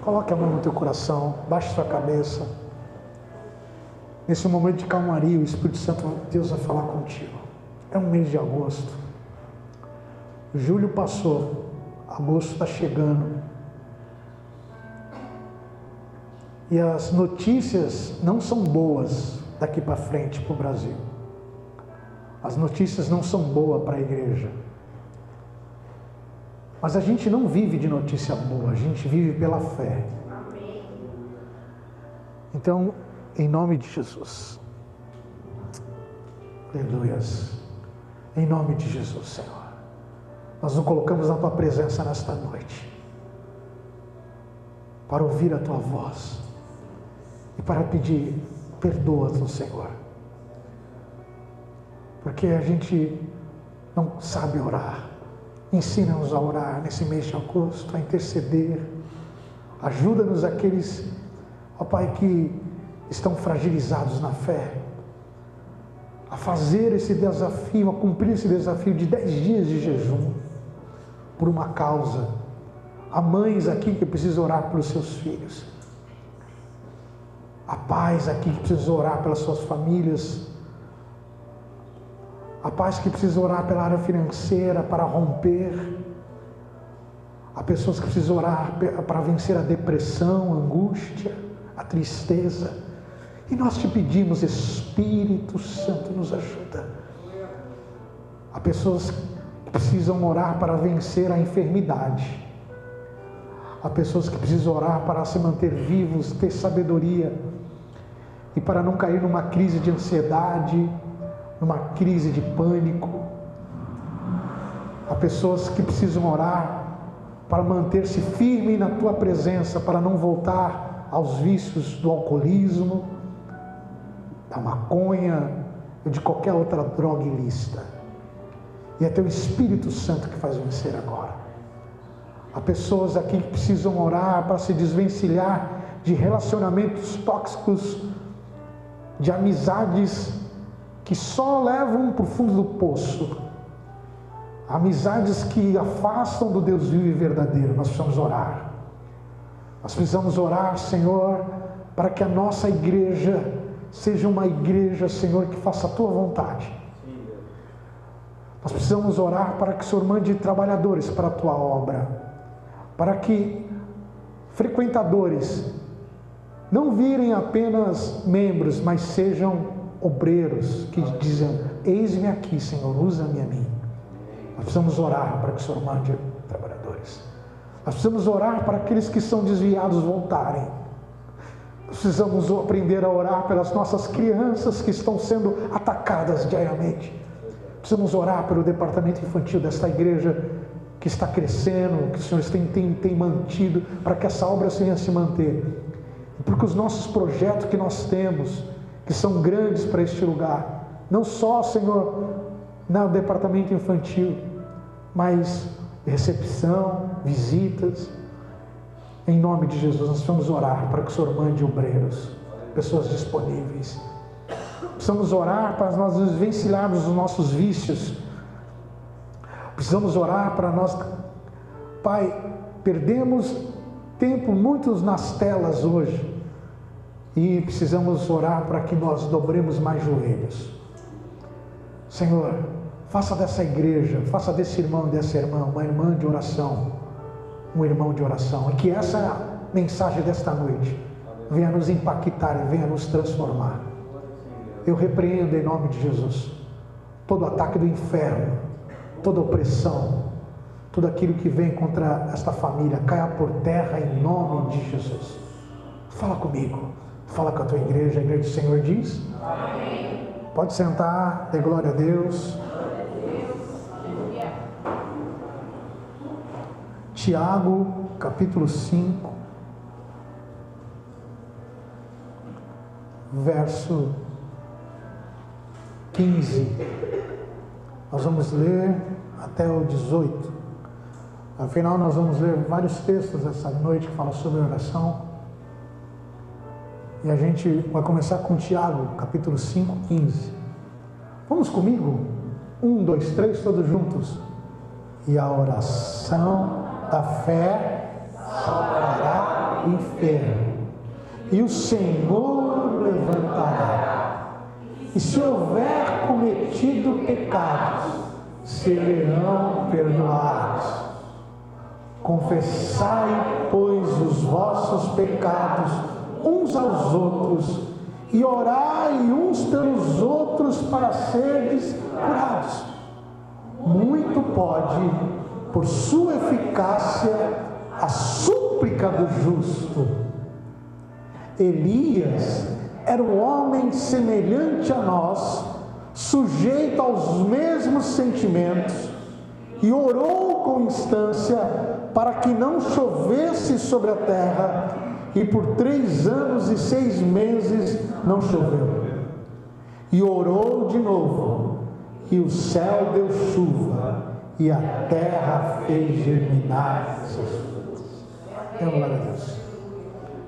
Coloque a mão no teu coração, baixe sua cabeça. Nesse momento de calmaria, o Espírito Santo de Deus vai falar contigo. É um mês de agosto. Julho passou, agosto está chegando. E as notícias não são boas daqui para frente para o Brasil. As notícias não são boas para a igreja. Mas a gente não vive de notícia boa, a gente vive pela fé. Amém. Então, em nome de Jesus. Aleluias. Em nome de Jesus, Senhor. Nós nos colocamos na Tua presença nesta noite. Para ouvir a Tua voz. E para pedir, perdoa-nos, Senhor. Porque a gente não sabe orar. Ensina-nos a orar nesse mês de agosto, a interceder. Ajuda-nos aqueles, ó Pai, que estão fragilizados na fé. A fazer esse desafio, a cumprir esse desafio de 10 dias de jejum. Por uma causa. Há mães aqui que precisam orar pelos seus filhos. Há pais aqui que precisam orar pelas suas famílias. Há pais que precisam orar pela área financeira para romper. Há pessoas que precisam orar para vencer a depressão, a angústia, a tristeza. E nós te pedimos, Espírito Santo, nos ajuda. Há pessoas que precisam orar para vencer a enfermidade. Há pessoas que precisam orar para se manter vivos, ter sabedoria e para não cair numa crise de ansiedade, numa crise de pânico. Há pessoas que precisam orar para manter-se firme na Tua presença, para não voltar aos vícios do alcoolismo, da maconha ou de qualquer outra droga ilícita. E é Teu Espírito Santo que faz vencer agora. Há pessoas aqui que precisam orar para se desvencilhar de relacionamentos tóxicos, de amizades que só levam para o fundo do poço. Amizades que afastam do Deus vivo e verdadeiro. Nós precisamos orar. Nós precisamos orar, Senhor, para que a nossa igreja seja uma igreja, Senhor, que faça a Tua vontade. Nós precisamos orar para que o Senhor mande trabalhadores para a Tua obra, para que frequentadores não virem apenas membros, mas sejam obreiros que dizem: eis-me aqui, Senhor, usa-me a mim. Nós precisamos orar para que o Senhor mande trabalhadores. Nós precisamos orar para aqueles que são desviados voltarem. Nós precisamos aprender a orar pelas nossas crianças que estão sendo atacadas diariamente. Precisamos orar pelo departamento infantil desta igreja que está crescendo, que o Senhor tem mantido, para que essa obra venha se manter. Porque os nossos projetos que nós temos, que são grandes para este lugar, não só, Senhor, no departamento infantil, mas recepção, visitas. Em nome de Jesus, nós vamos orar para que o Senhor mande obreiros, pessoas disponíveis. Precisamos orar para nós nos desvencilharmos dos nossos vícios. Precisamos orar para nós, Pai, perdemos tempo muitos nas telas hoje. E precisamos orar para que nós dobremos mais joelhos. Senhor, faça dessa igreja, faça desse irmão e dessa irmã uma irmã de oração, um irmão de oração. E que essa mensagem desta noite venha nos impactar e venha nos transformar. Eu repreendo em nome de Jesus todo ataque do inferno, toda opressão, tudo aquilo que vem contra esta família, caia por terra em nome de Jesus. Fala comigo, fala com a tua igreja. A igreja do Senhor diz: amém. Pode sentar, dê glória a Deus. Tiago, capítulo 5, verso 15. Nós vamos ler até o 18. Afinal, nós vamos ler vários textos essa noite que falam sobre oração. E a gente vai começar com Tiago, capítulo 5, 15. Vamos comigo? 1, 2, 3, todos juntos. E a oração da fé salvará enfermo, e o Senhor levantará. E se houver cometido pecados, serão perdoados. Confessai, pois, os vossos pecados uns aos outros, e orai uns pelos outros para serdes curados. Muito pode, por sua eficácia, a súplica do justo. Elias era um homem semelhante a nós, sujeito aos mesmos sentimentos, e orou com instância para que não chovesse sobre a terra, e por 3 anos e 6 meses não choveu. E orou de novo, e o céu deu chuva, e a terra fez germinar seus frutos. Glória a Deus.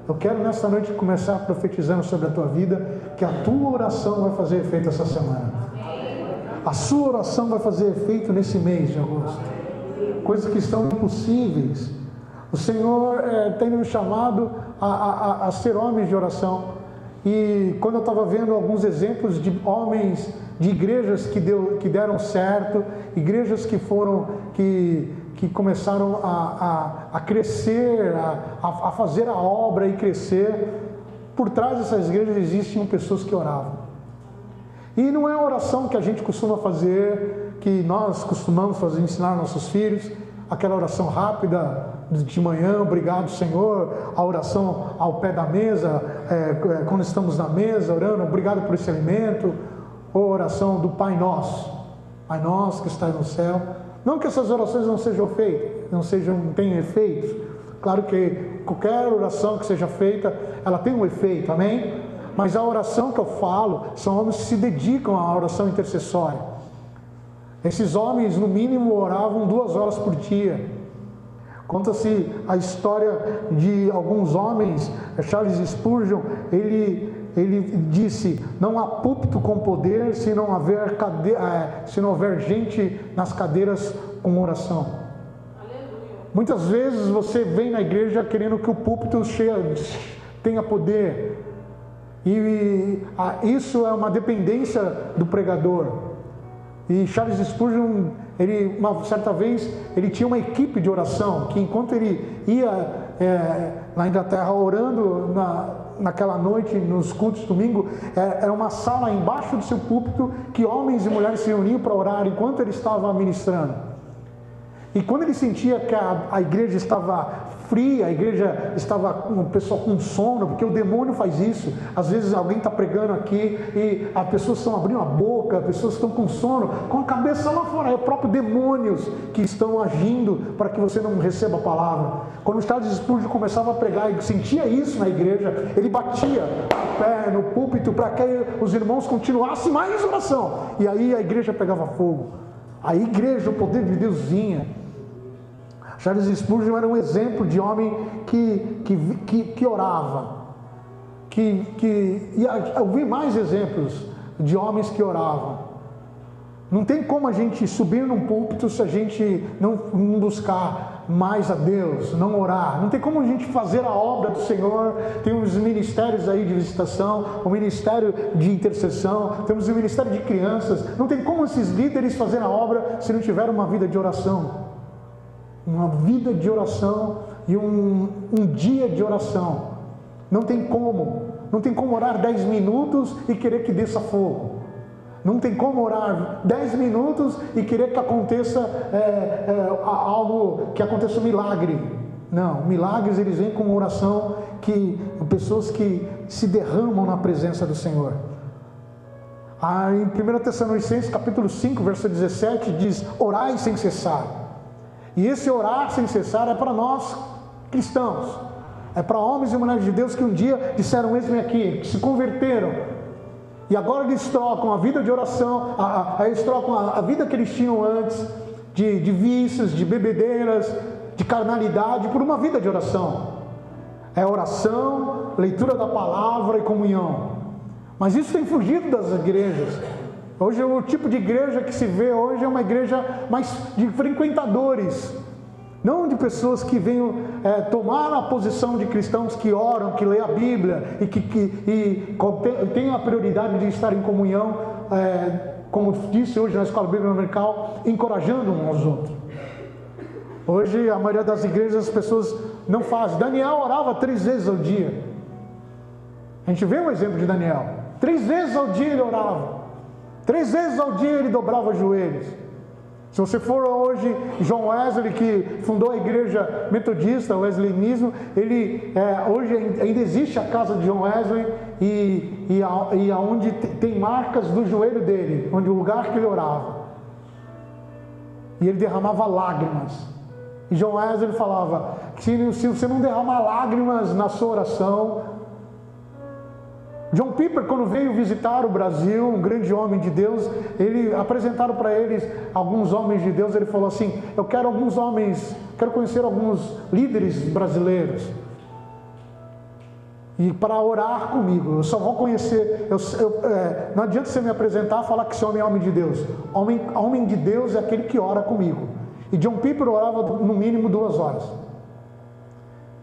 Eu quero nesta noite começar profetizando sobre a tua vida, que a tua oração vai fazer efeito essa semana. A sua oração vai fazer efeito nesse mês de agosto. Coisas que estão impossíveis. O Senhor tem nos chamado a ser homens de oração. E quando eu estava vendo alguns exemplos de homens, de igrejas que deram certo, igrejas que começaram a crescer, a fazer a obra e crescer, por trás dessas igrejas existiam pessoas que oravam. E não é a oração que a gente costuma fazer, que nós costumamos fazer, ensinar nossos filhos, aquela oração rápida de manhã, obrigado Senhor, a oração ao pé da mesa, quando estamos na mesa orando, obrigado por esse alimento, ou a oração do Pai Nosso, Pai Nosso que está no céu. Não que essas orações não sejam feitas, não tenham efeitos. Claro que qualquer oração que seja feita, ela tem um efeito, amém? Mas a oração que eu falo, são homens que se dedicam à oração intercessória. Esses homens, no mínimo, oravam 2 horas por dia. Conta-se a história de alguns homens. Charles Spurgeon, ele disse: não há púlpito com poder se não houver gente nas cadeiras com oração. Muitas vezes você vem na igreja querendo que o púlpito tenha poder, e isso é uma dependência do pregador. E Charles Spurgeon, uma certa vez, ele tinha uma equipe de oração, que enquanto ele ia na Inglaterra orando naquela noite, nos cultos de domingo, era uma sala embaixo do seu púlpito, que homens e mulheres se reuniam para orar enquanto ele estava ministrando. E quando ele sentia que a igreja estava fria, a igreja estava com o pessoal com sono, porque o demônio faz isso. Às vezes alguém está pregando aqui e as pessoas estão abrindo a boca, as pessoas estão com sono, com a cabeça lá fora. É o próprio demônios que estão agindo para que você não receba a palavra. Quando o Charles Spurgeon começava a pregar e sentia isso na igreja, ele batia o pé no púlpito para que os irmãos continuassem mais oração. E aí a igreja pegava fogo. A igreja, o poder de Deus vinha. Charles Spurgeon era um exemplo de homem que orava. E eu vi mais exemplos de homens que oravam. Não tem como a gente subir num púlpito se a gente não buscar mais a Deus, não orar. Não tem como a gente fazer a obra do Senhor. Tem uns ministérios aí de visitação, o ministério de intercessão, temos o ministério de crianças. Não tem como esses líderes fazerem a obra se não tiver uma vida de oração. Uma vida de oração e um dia de oração. Não tem como orar 10 minutos e querer que desça fogo. Não tem como orar 10 minutos e querer que aconteça algo, que aconteça um milagre. Não, milagres eles vêm com uma oração, pessoas que se derramam na presença do Senhor. Em 1 Tessalonicenses capítulo 5, verso 17 diz: orai sem cessar. E esse orar sem cessar é para nós cristãos, é para homens e mulheres de Deus que um dia disseram: eis-me aqui, que se converteram, e agora eles trocam a vida de oração, eles trocam a vida que eles tinham antes, de vícios, de bebedeiras, de carnalidade, por uma vida de oração. É oração, leitura da palavra e comunhão. Mas isso tem fugido das igrejas. Hoje o tipo de igreja que se vê hoje é uma igreja mais de frequentadores. não de pessoas que venham tomar a posição de cristãos que oram, que lêem a Bíblia e que tenham a prioridade de estar em comunhão, como disse hoje na Escola Bíblica Dominical, encorajando uns aos outros. Hoje a maioria das igrejas as pessoas não fazem. Daniel orava 3 vezes ao dia. A gente vê um exemplo de Daniel. 3 vezes ao dia ele orava. 3 vezes ao dia ele dobrava os joelhos. Se você for hoje, John Wesley, que fundou a igreja metodista, o wesleyanismo, hoje ainda existe a casa de John Wesley e aonde tem marcas do joelho dele, onde o lugar que ele orava. E ele derramava lágrimas. E John Wesley falava, se você não derramar lágrimas na sua oração... John Piper, quando veio visitar o Brasil, um grande homem de Deus, apresentaram para eles alguns homens de Deus, ele falou assim, eu quero conhecer alguns líderes brasileiros, e para orar comigo, eu só vou conhecer, não adianta você me apresentar e falar que esse homem é homem de Deus, homem de Deus é aquele que ora comigo, e John Piper orava no mínimo 2 horas.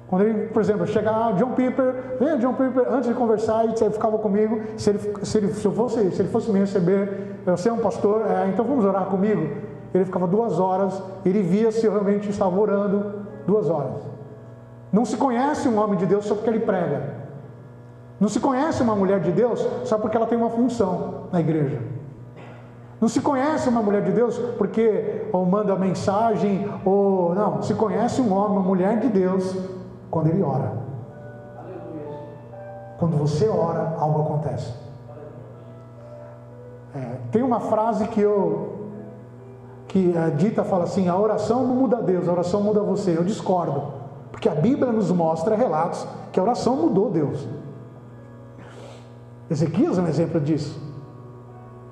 Quando ele, por exemplo, chegava John Piper, antes de conversar, ele ficava comigo, se ele fosse me receber, você é um pastor, então vamos orar comigo? Ele ficava 2 horas, ele via se eu realmente estava orando 2 horas. Não se conhece um homem de Deus só porque ele prega. Não se conhece uma mulher de Deus só porque ela tem uma função na igreja. Não se conhece uma mulher de Deus porque ou manda mensagem, não, se conhece um homem, uma mulher de Deus quando ele ora. Quando você ora, algo acontece. Tem uma frase que a dita fala assim, a oração não muda Deus, a oração muda você. Eu discordo, porque a Bíblia nos mostra relatos que a oração mudou Deus. Ezequias é um exemplo disso.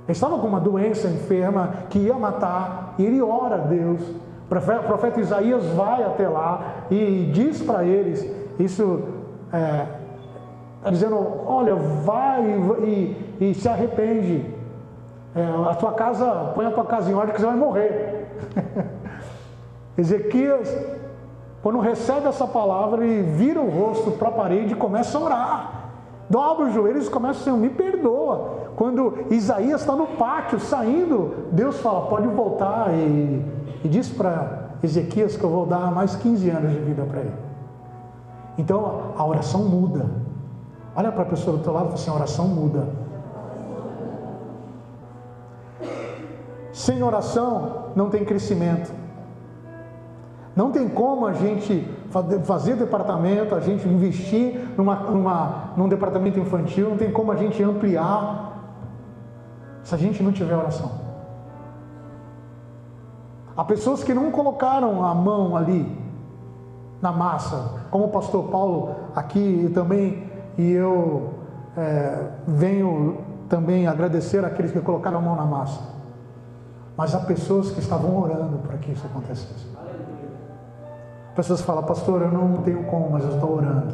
Ele estava com uma doença enferma que ia matar, e ele ora a Deus. O profeta Isaías vai até lá e diz para eles, dizendo, olha, vai e se arrepende, a tua casa, põe a tua casa em ordem que você vai morrer. Ezequias, quando recebe essa palavra, ele vira o rosto para a parede e começa a orar, dobra os joelhos e começa a dizer, me perdoa. Quando Isaías está no pátio saindo, Deus fala, pode voltar, e diz para Ezequias que eu vou dar mais 15 anos de vida para ele. Então a oração muda. Olha para a pessoa do teu lado e fala assim, a oração muda. Sem oração não tem crescimento. Não tem como a gente fazer departamento, a gente investir num departamento infantil, não tem como a gente ampliar se a gente não tiver oração. Há pessoas que não colocaram a mão ali na massa, como o pastor Paulo aqui também, e eu venho também agradecer àqueles que colocaram a mão na massa. Mas há pessoas que estavam orando para que isso acontecesse. Pessoas falam, pastor, eu não tenho como, mas eu estou orando.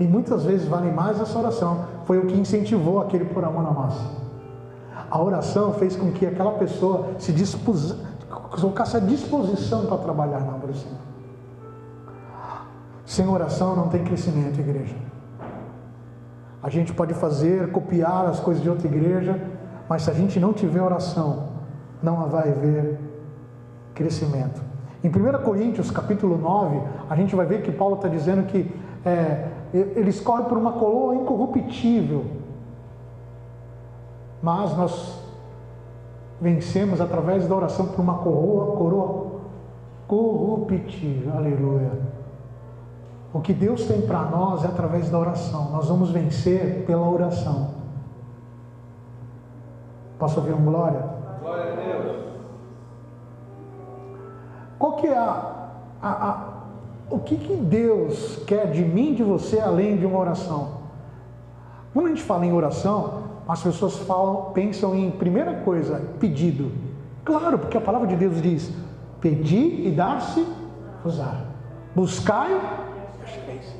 E muitas vezes vale mais essa oração. Foi o que incentivou aquele pôr a mão na massa. A oração fez com que aquela pessoa colocasse a disposição para trabalhar na obra do Senhor. Sem oração não tem crescimento, igreja. A gente pode copiar as coisas de outra igreja, mas se a gente não tiver oração, não vai haver crescimento. Em 1 Coríntios capítulo 9, a gente vai ver que Paulo está dizendo que eles correm por uma coroa incorruptível, mas nós vencemos através da oração por uma coroa corruptível. Aleluia. O que Deus tem para nós é através da oração. Nós vamos vencer pela oração. Posso ouvir um glória? Glória a Deus. Qual que é o que Deus quer de mim e de você além de uma oração? Quando a gente fala em oração, as pessoas pensam em, primeira coisa, pedido. Claro, porque a palavra de Deus diz, pedi e dar-se-vos-á. Buscai, achareis.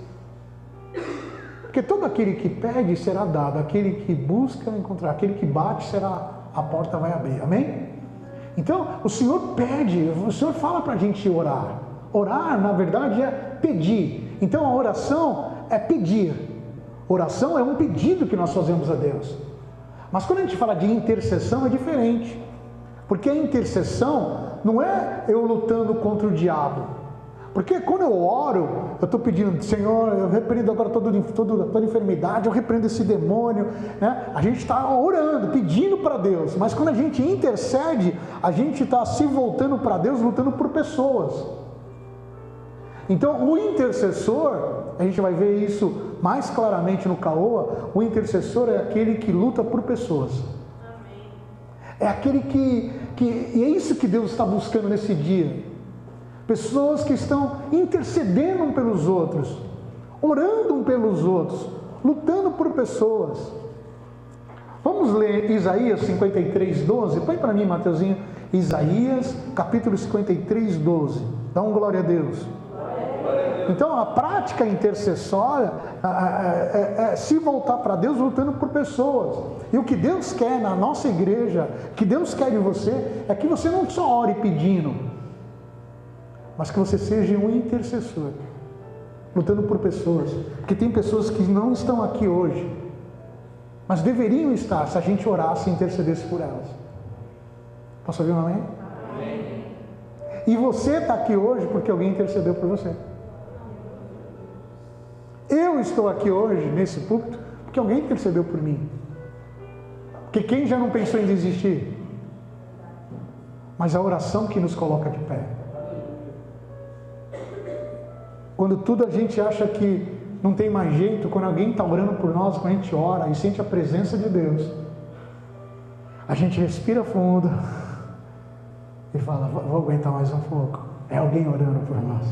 Porque todo aquele que pede será dado, aquele que busca encontrar, aquele que bate a porta vai abrir. Amém? Então, o Senhor pede, o Senhor fala para a gente orar. Orar, na verdade, é pedir. Então a oração é pedir. Oração é um pedido que nós fazemos a Deus. Mas quando a gente fala de intercessão é diferente. Porque a intercessão não é eu lutando contra o diabo. Porque quando eu oro, eu estou pedindo, Senhor, eu repreendo agora toda enfermidade, eu repreendo esse demônio, né? A gente está orando, pedindo para Deus, mas quando a gente intercede, a gente está se voltando para Deus, lutando por pessoas. Então, o intercessor, a gente vai ver isso mais claramente no Caoa, o intercessor é aquele que luta por pessoas. É aquele e é isso que Deus está buscando nesse dia. Pessoas que estão intercedendo um pelos outros, orando um pelos outros, lutando por pessoas. Vamos ler Isaías 53, 12. Põe para mim, Mateuzinho. Isaías, capítulo 53, 12. Dá um glória a Deus. Então, a prática intercessória é se voltar para Deus lutando por pessoas. E o que Deus quer na nossa igreja, o que Deus quer de você, é que você não só ore pedindo, mas que você seja um intercessor, lutando por pessoas. Porque tem pessoas que não estão aqui hoje, mas deveriam estar se a gente orasse e intercedesse por elas. Posso ouvir um amém? Amém. E você está aqui hoje porque alguém intercedeu por você. Eu estou aqui hoje, nesse púlpito, porque alguém intercedeu por mim. Porque quem já não pensou em desistir? Mas a oração que nos coloca de pé. Quando tudo a gente acha que não tem mais jeito, quando alguém está orando por nós, quando a gente ora e sente a presença de Deus, a gente respira fundo e fala, vou aguentar mais um pouco. É alguém orando por nós.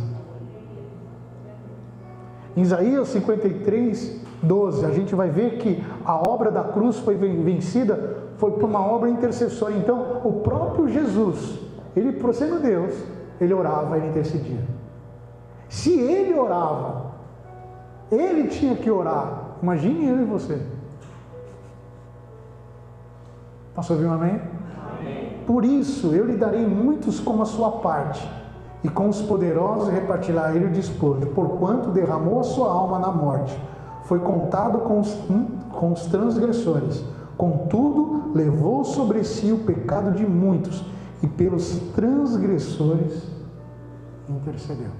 Em Isaías 53, 12, a gente vai ver que a obra da cruz foi vencida, foi por uma obra intercessória. Então, o próprio Jesus, ele, por sendo Deus, ele orava, ele intercedia. Se ele orava, ele tinha que orar. Imagine eu e você. Posso ouvir um amém? Amém. Por isso, eu lhe darei muitos como a sua parte, e com os poderosos repartirá ele o despojo, porquanto derramou a sua alma na morte, foi contado com os transgressores, contudo levou sobre si o pecado de muitos, e pelos transgressores intercedeu.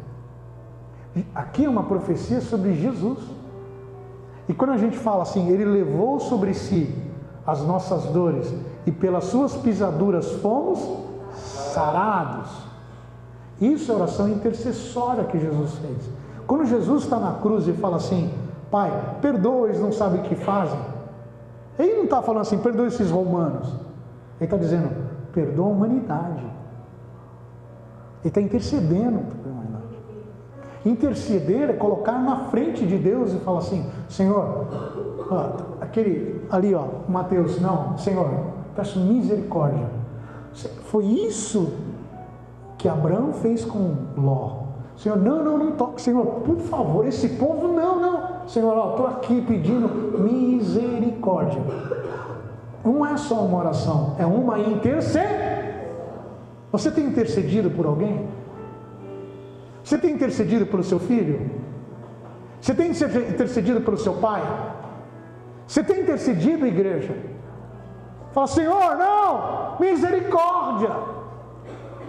Aqui é uma profecia sobre Jesus. E quando a gente fala assim, ele levou sobre si as nossas dores, e pelas suas pisaduras fomos sarados. Isso é a oração intercessória que Jesus fez. Quando Jesus está na cruz e fala assim, Pai, perdoa, eles não sabem o que fazem. Ele não está falando assim, perdoa esses romanos. Ele está dizendo, perdoa a humanidade. Ele está intercedendo pela humanidade. Interceder é colocar na frente de Deus e falar assim, Senhor, aquele ali, Mateus, não, Senhor, peço misericórdia. Foi isso que Abraão fez com Ló. Senhor, não toque, Senhor, por favor, esse povo, não. Senhor, estou aqui pedindo misericórdia. Não é só uma oração, é uma intercessão. Você tem intercedido por alguém? Você tem intercedido pelo seu filho? Você tem intercedido pelo seu pai? Você tem intercedido, igreja? Fala, Senhor, não, misericórdia.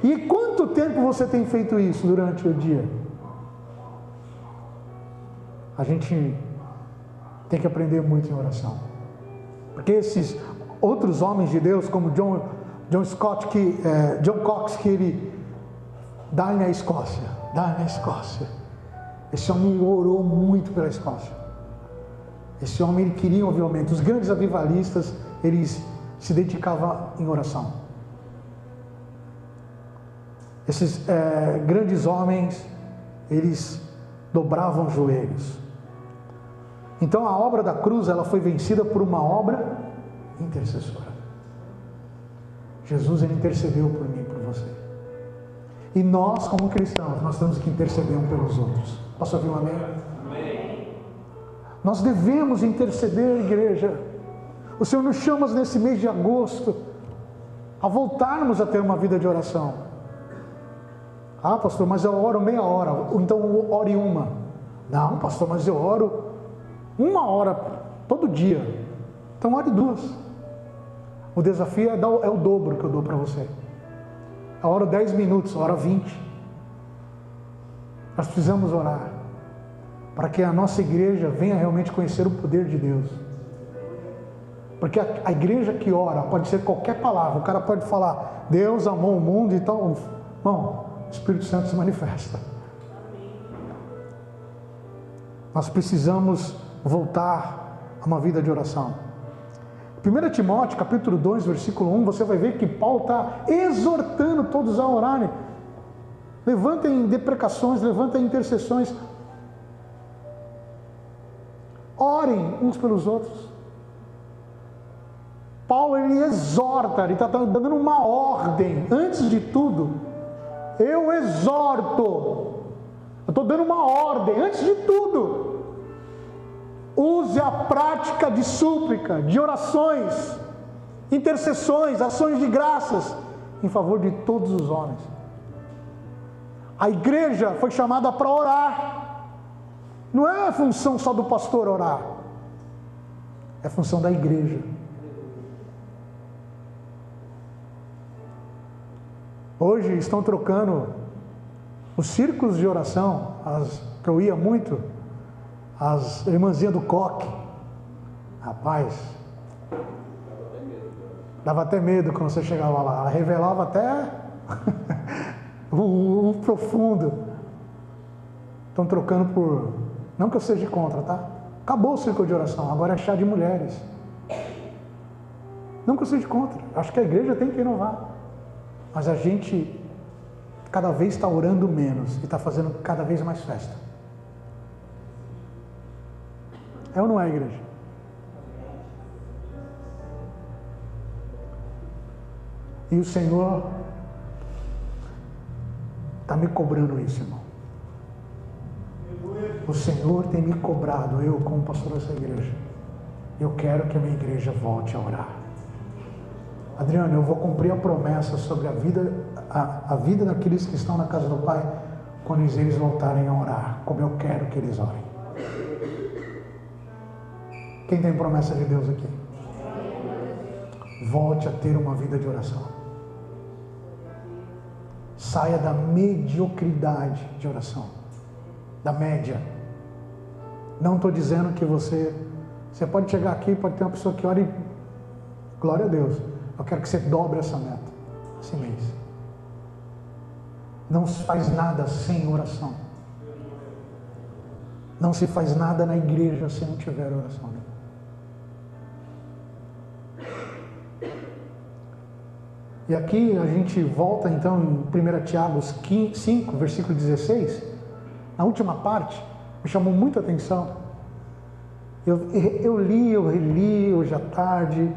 E quanto tempo você tem feito isso durante o dia? A gente tem que aprender muito em oração. Porque esses outros homens de Deus, como John Cox, que ele dá na Escócia. Esse homem orou muito pela Escócia. Esse homem, ele queria ouvir aumento. Os grandes avivalistas, eles se dedicavam em oração. Esses grandes homens, eles dobravam os joelhos. Então a obra da cruz, ela foi vencida por uma obra intercessora. Jesus, ele intercedeu por mim e por você. E nós, como cristãos, nós temos que interceder um pelos outros. Posso ouvir um amém? Amém. Nós devemos interceder, igreja. O Senhor nos chama nesse mês de agosto a voltarmos a ter uma vida de oração. Ah, pastor, mas eu oro meia hora, então ore uma. Não, pastor, mas eu oro 1 hora todo dia, então ore 2. O desafio é o dobro que eu dou para você. Eu oro 10 minutos, ora 20. Nós precisamos orar para que a nossa igreja venha realmente conhecer o poder de Deus. Porque a igreja que ora pode ser qualquer palavra. O cara pode falar, Deus amou o mundo e tal. Bom, o Espírito Santo se manifesta. Nós precisamos voltar a uma vida de oração. 1 Timóteo capítulo 2, versículo 1, você vai ver que Paulo está exortando todos a orarem. Levantem deprecações, levantem intercessões. Orem uns pelos outros. Paulo, ele exorta, ele está dando uma ordem. Antes de tudo, eu exorto. Eu estou dando uma ordem. Antes de tudo, use a prática de súplica, de orações, intercessões, ações de graças em favor de todos os homens. A igreja foi chamada para orar. Não é função só do pastor orar. É função da igreja. Hoje estão trocando os círculos de oração, que eu ia muito, as irmãzinhas do coque. Rapaz, dava até medo quando você chegava lá. Ela revelava até o profundo. Estão trocando por... Não que eu seja contra, tá? Acabou o círculo de oração, agora é chá de mulheres. Não que eu seja contra. Acho que a igreja tem que inovar. Mas a gente cada vez está orando menos e está fazendo cada vez mais festa. É ou não é, igreja? E o Senhor está me cobrando isso, irmão. O Senhor tem me cobrado, eu como pastor dessa igreja. Eu quero que a minha igreja volte a orar. Adriano, eu vou cumprir a promessa sobre a vida daqueles que estão na casa do Pai, quando eles voltarem a orar, como eu quero que eles orem. Quem tem promessa de Deus aqui? Volte a ter uma vida de oração. Saia da mediocridade de oração, da média. Não estou dizendo que você pode chegar aqui, pode ter uma pessoa que ora e glória a Deus. Eu quero que você dobre essa meta esse mês. Não se faz nada sem oração. Não se faz nada na igreja se não tiver oração. E aqui a gente volta então em 1 Tiago 5, versículo 16. Na última parte, me chamou muita atenção. Eu li, eu reli hoje à tarde.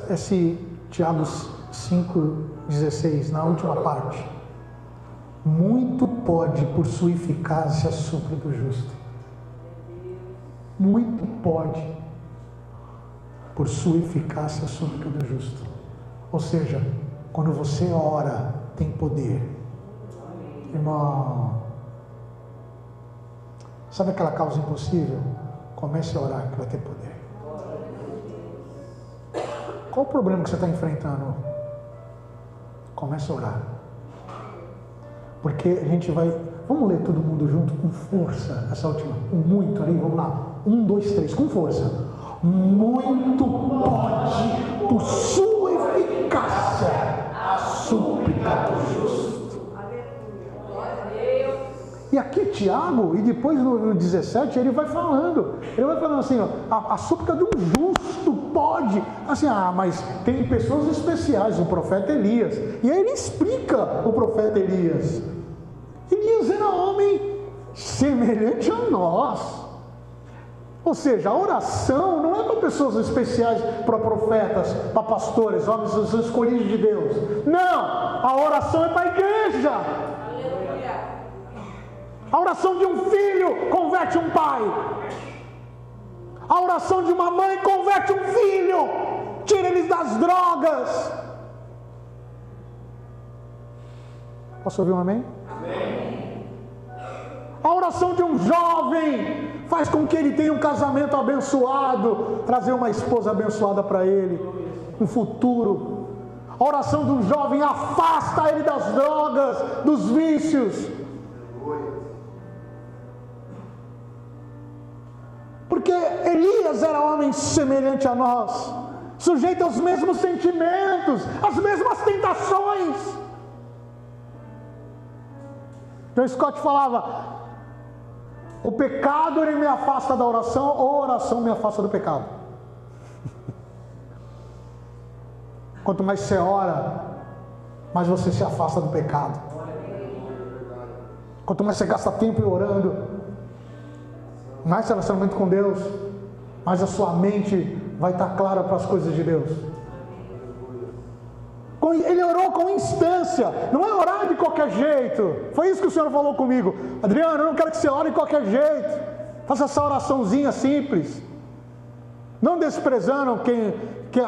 Esse Tiago 5,16, na última parte. Muito pode por sua eficácia a súplica do justo. Muito pode por sua eficácia a súplica do justo. Ou seja, quando você ora, tem poder. Irmão, sabe aquela causa impossível? Comece a orar que vai ter poder. Qual o problema que você está enfrentando? Comece a orar. Porque a gente vai... Vamos ler todo mundo junto com força. Essa última. Muito ali, vamos lá. 1, 2, 3, com força. Muito pode, por sua eficácia, a súplica do justo. E aqui Tiago, e depois no 17, ele vai falando assim, ó, a súplica de um justo pode, assim, mas tem pessoas especiais, o profeta Elias, e aí ele explica o profeta Elias. Elias era homem semelhante a nós. Ou seja, a oração não é para pessoas especiais, para profetas, para pastores, homens escolhidos de Deus. Não, a oração é para a igreja. A oração de um filho converte um pai. A oração de uma mãe converte um filho. Tira eles das drogas. Posso ouvir um amém? Amém. A oração de um jovem faz com que ele tenha um casamento abençoado, trazer uma esposa abençoada para ele, um futuro. A oração de um jovem afasta ele das drogas, dos vícios. Porque Elias era homem semelhante a nós, sujeito aos mesmos sentimentos, às mesmas tentações. John Scott falava: o pecado ele me afasta da oração, ou a oração me afasta do pecado. Quanto mais você ora, mais você se afasta do pecado. Quanto mais você gasta tempo orando, mais relacionamento com Deus, mais a sua mente vai estar clara para as coisas de Deus. Ele orou com instância, não é orar de qualquer jeito. Foi isso que o Senhor falou comigo: Adriano, eu não quero que você ore de qualquer jeito. Faça essa oraçãozinha simples, não desprezando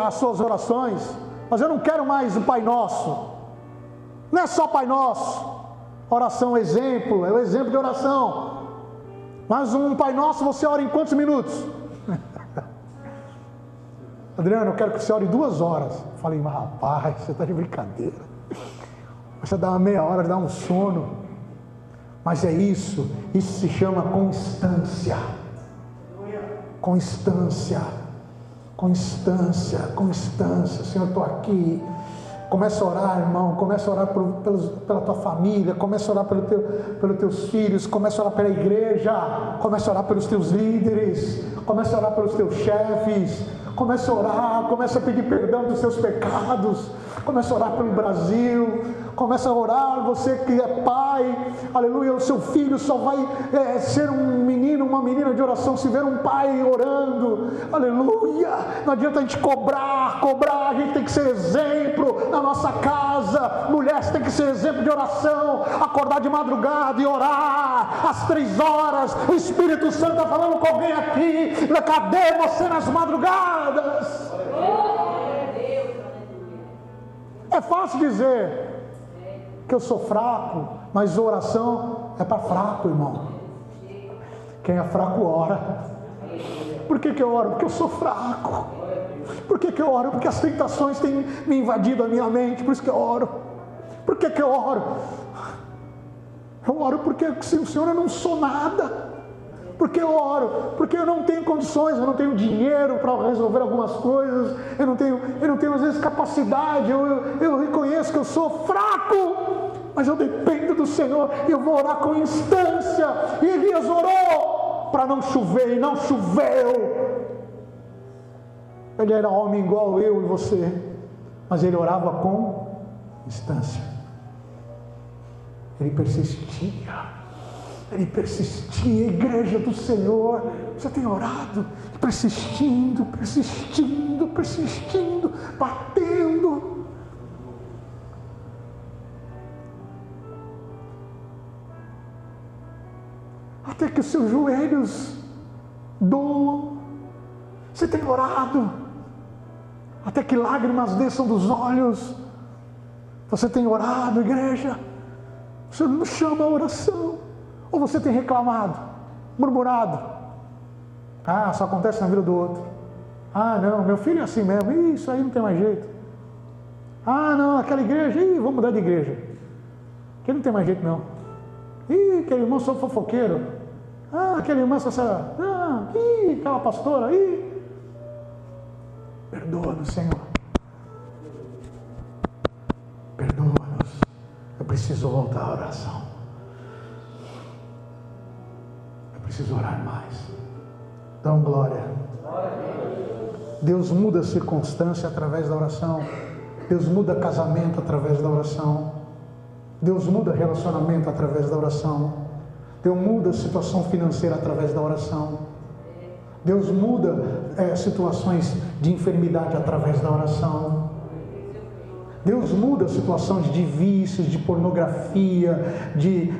as suas orações. Mas eu não quero mais o Pai Nosso. Não é só Pai Nosso. Oração exemplo, é o exemplo de oração. Mas um Pai Nosso você ora em quantos minutos? Adriano, eu quero que você ore 2 horas. Eu falei: mas rapaz, você está de brincadeira. Você dá uma meia hora, dá um sono. Mas é isso se chama constância. Constância. Constância. Senhor, eu estou aqui. Começa a orar, irmão. Começa a orar pela tua família. Começa a orar pelos teus filhos. Começa a orar pela igreja. Começa a orar pelos teus líderes. Começa a orar pelos teus chefes. Começa a orar. Começa a pedir perdão dos seus pecados. Começa a orar pelo Brasil. Começa a orar, você que é pai, aleluia, o seu filho só vai ser um menino, uma menina de oração se ver um pai orando, aleluia. Não adianta a gente cobrar, a gente tem que ser exemplo na nossa casa. Mulheres tem que ser exemplo de oração, acordar de madrugada e orar às 3 horas. O Espírito Santo está falando com alguém aqui. Cadê você nas madrugadas? É fácil dizer que eu sou fraco, mas oração é para fraco, irmão. Quem é fraco ora. Por que eu oro? Porque eu sou fraco. Por que eu oro? Porque as tentações têm me invadido a minha mente, por isso que eu oro. Por que eu oro? Eu oro porque sem o Senhor eu não sou nada. Porque eu oro, porque eu não tenho condições, eu não tenho dinheiro para resolver algumas coisas, eu não tenho às vezes capacidade, eu reconheço que eu sou fraco, mas eu dependo do Senhor e eu vou orar com instância. E Elias orou para não chover e não choveu. Ele era homem igual eu e você, mas ele orava com instância. Ele persistia, igreja do Senhor. Você tem orado, persistindo, batendo. Até que os seus joelhos doam. Você tem orado, até que lágrimas desçam dos olhos. Você tem orado, igreja. O Senhor nos chama a oração. Ou você tem reclamado, murmurado? Ah, só acontece na vida do outro. Ah, não, meu filho é assim mesmo. Isso aí não tem mais jeito. Ah, não, aquela igreja, vamos mudar de igreja. Que não tem mais jeito não. Aquele irmão só fofoqueiro. Ah, aquele irmão só... aquela pastora. Perdoa-nos, Senhor. Perdoa-nos. Eu preciso voltar à oração. Preciso orar mais. Dão glória. Deus muda a circunstância através da oração. Deus muda casamento através da oração. Deus muda relacionamento através da oração. Deus muda a situação financeira através da oração. Deus muda situações de enfermidade através da oração. Deus muda situações de vícios, de pornografia, de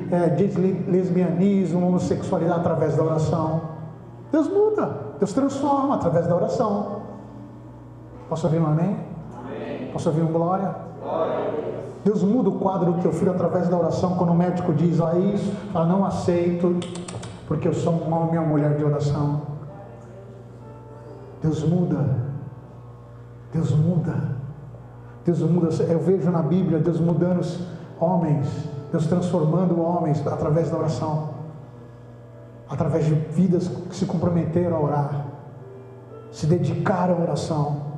lesbianismo, homossexualidade através da oração. Deus muda, Deus transforma através da oração. Posso ouvir um amém? Amém. Posso ouvir um glória? Deus muda o quadro do teu filho através da oração. Quando o médico diz, isso, fala, não aceito, porque eu sou uma minha mulher de oração. Deus muda. Deus muda. Deus muda. Eu vejo na Bíblia Deus mudando os homens, Deus transformando homens através da oração, através de vidas que se comprometeram a orar, se dedicaram à oração.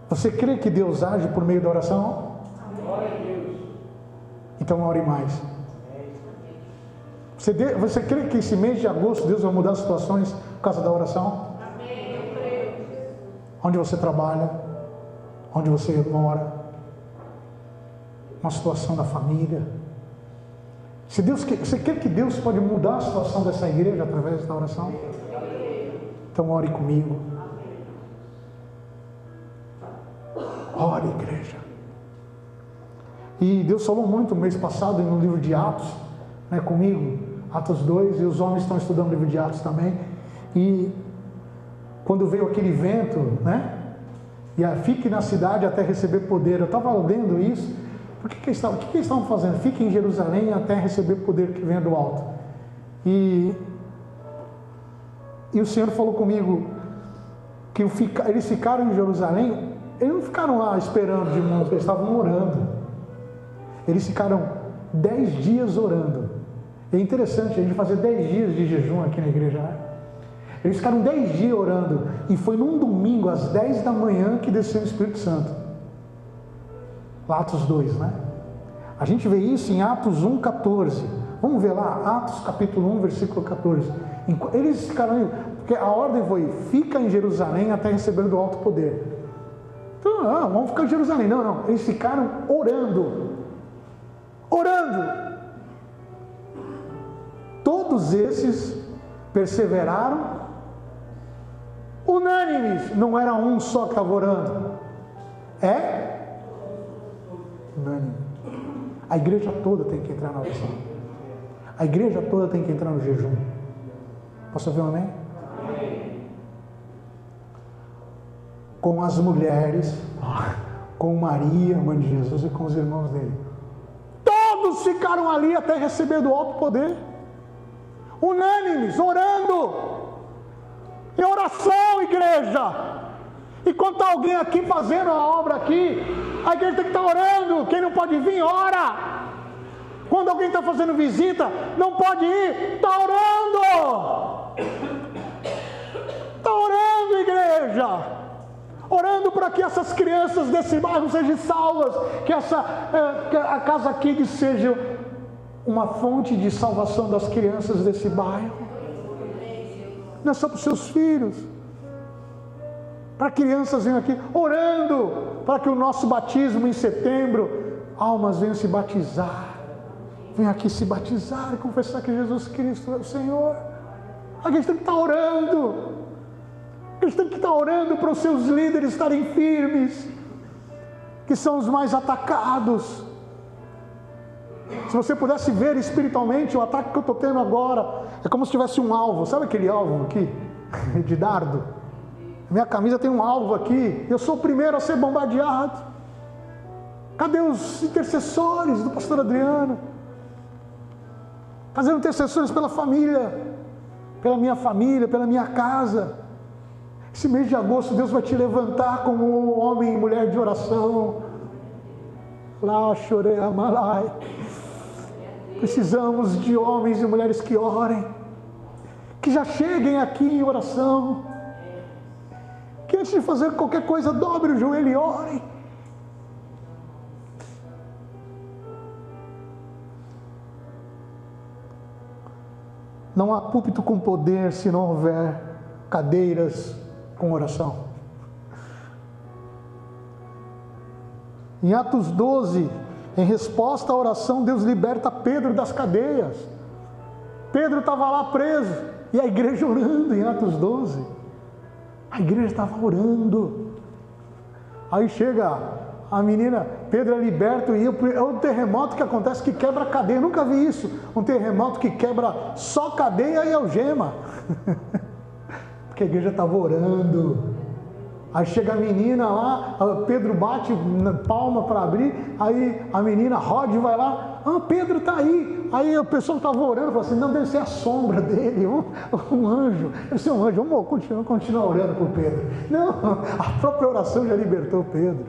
Você crê que Deus age por meio da oração? Então ore mais. Você crê que esse mês de agosto Deus vai mudar as situações por causa da oração? Onde você trabalha, onde você mora, uma situação da família. Você crê que Deus pode mudar a situação dessa igreja através da oração? Então ore comigo. Ore, igreja. E Deus falou muito no mês passado no livro de Atos, comigo, Atos 2, e os homens estão estudando o livro de Atos também. E quando veio aquele vento, e fique na cidade até receber poder. Eu estava lendo isso. O que eles estavam fazendo? Fique em Jerusalém até receber poder que vem do alto. E o Senhor falou comigo que eles ficaram em Jerusalém. Eles não ficaram lá esperando de mãos, eles estavam orando. Eles ficaram 10 dias orando. É interessante a gente fazer 10 dias de jejum aqui na igreja, Eles ficaram 10 dias orando. E foi num domingo, às 10 da manhã, que desceu o Espírito Santo. Atos 2, A gente vê isso em Atos 1,14. Vamos ver lá, Atos capítulo 1, versículo 14. Eles ficaram, porque a ordem foi, fica em Jerusalém até receber do alto poder. Então, vamos ficar em Jerusalém. Não, eles ficaram orando. Todos esses perseveraram, unânimes. Não era um só que estava orando. Unânime. A igreja toda tem que entrar na oração. A igreja toda tem que entrar no jejum. Posso ouvir um amém? Com as mulheres, com Maria, mãe de Jesus, e com os irmãos dele. Todos ficaram ali até receber do alto poder. Unânimes, orando. Em oração, igreja. E quando está alguém aqui fazendo a obra aqui, a igreja tem que estar orando. Quem não pode vir, ora. Quando alguém está fazendo visita, não pode ir, está orando. Está orando, igreja. Orando para que essas crianças desse bairro sejam salvas, que a Casa Kids seja uma fonte de salvação das crianças desse bairro. Não é só para os seus filhos, para crianças venham aqui, orando para que o nosso batismo em setembro, almas venham se batizar, venham aqui se batizar e confessar que Jesus Cristo é o Senhor. A gente tem que estar orando. Eles têm que estar orando para os seus líderes estarem firmes, que são os mais atacados. Se você pudesse ver espiritualmente o ataque que eu estou tendo agora, é como se tivesse um alvo. Sabe aquele alvo aqui, de dardo? Minha camisa tem um alvo aqui, eu sou o primeiro a ser bombardeado. Cadê os intercessores do pastor Adriano? Fazendo intercessores pela família, pela minha casa. Esse mês de agosto Deus vai te levantar como um homem e mulher de oração. Lá chorei a malai. Precisamos de homens e mulheres que orem, que já cheguem aqui em oração, que antes de fazer qualquer coisa dobre o joelho e orem. Não há púlpito com poder se não houver cadeiras com oração. Em Atos 12, em resposta à oração, Deus liberta Pedro das cadeias. Pedro estava lá preso e a igreja orando em Atos 12. A igreja estava orando. Aí chega a menina, Pedro é liberto e é um terremoto que acontece que quebra a cadeia. Eu nunca vi isso. Um terremoto que quebra só cadeia e algema. Porque a igreja estava orando. Aí chega a menina lá, Pedro bate na palma para abrir, aí a menina Rod vai lá, Pedro está aí. Aí o pessoal estava orando, falou assim, não, deve ser a sombra dele, um anjo, deve ser um anjo, vamos continuar orando por Pedro. Não, a própria oração já libertou Pedro.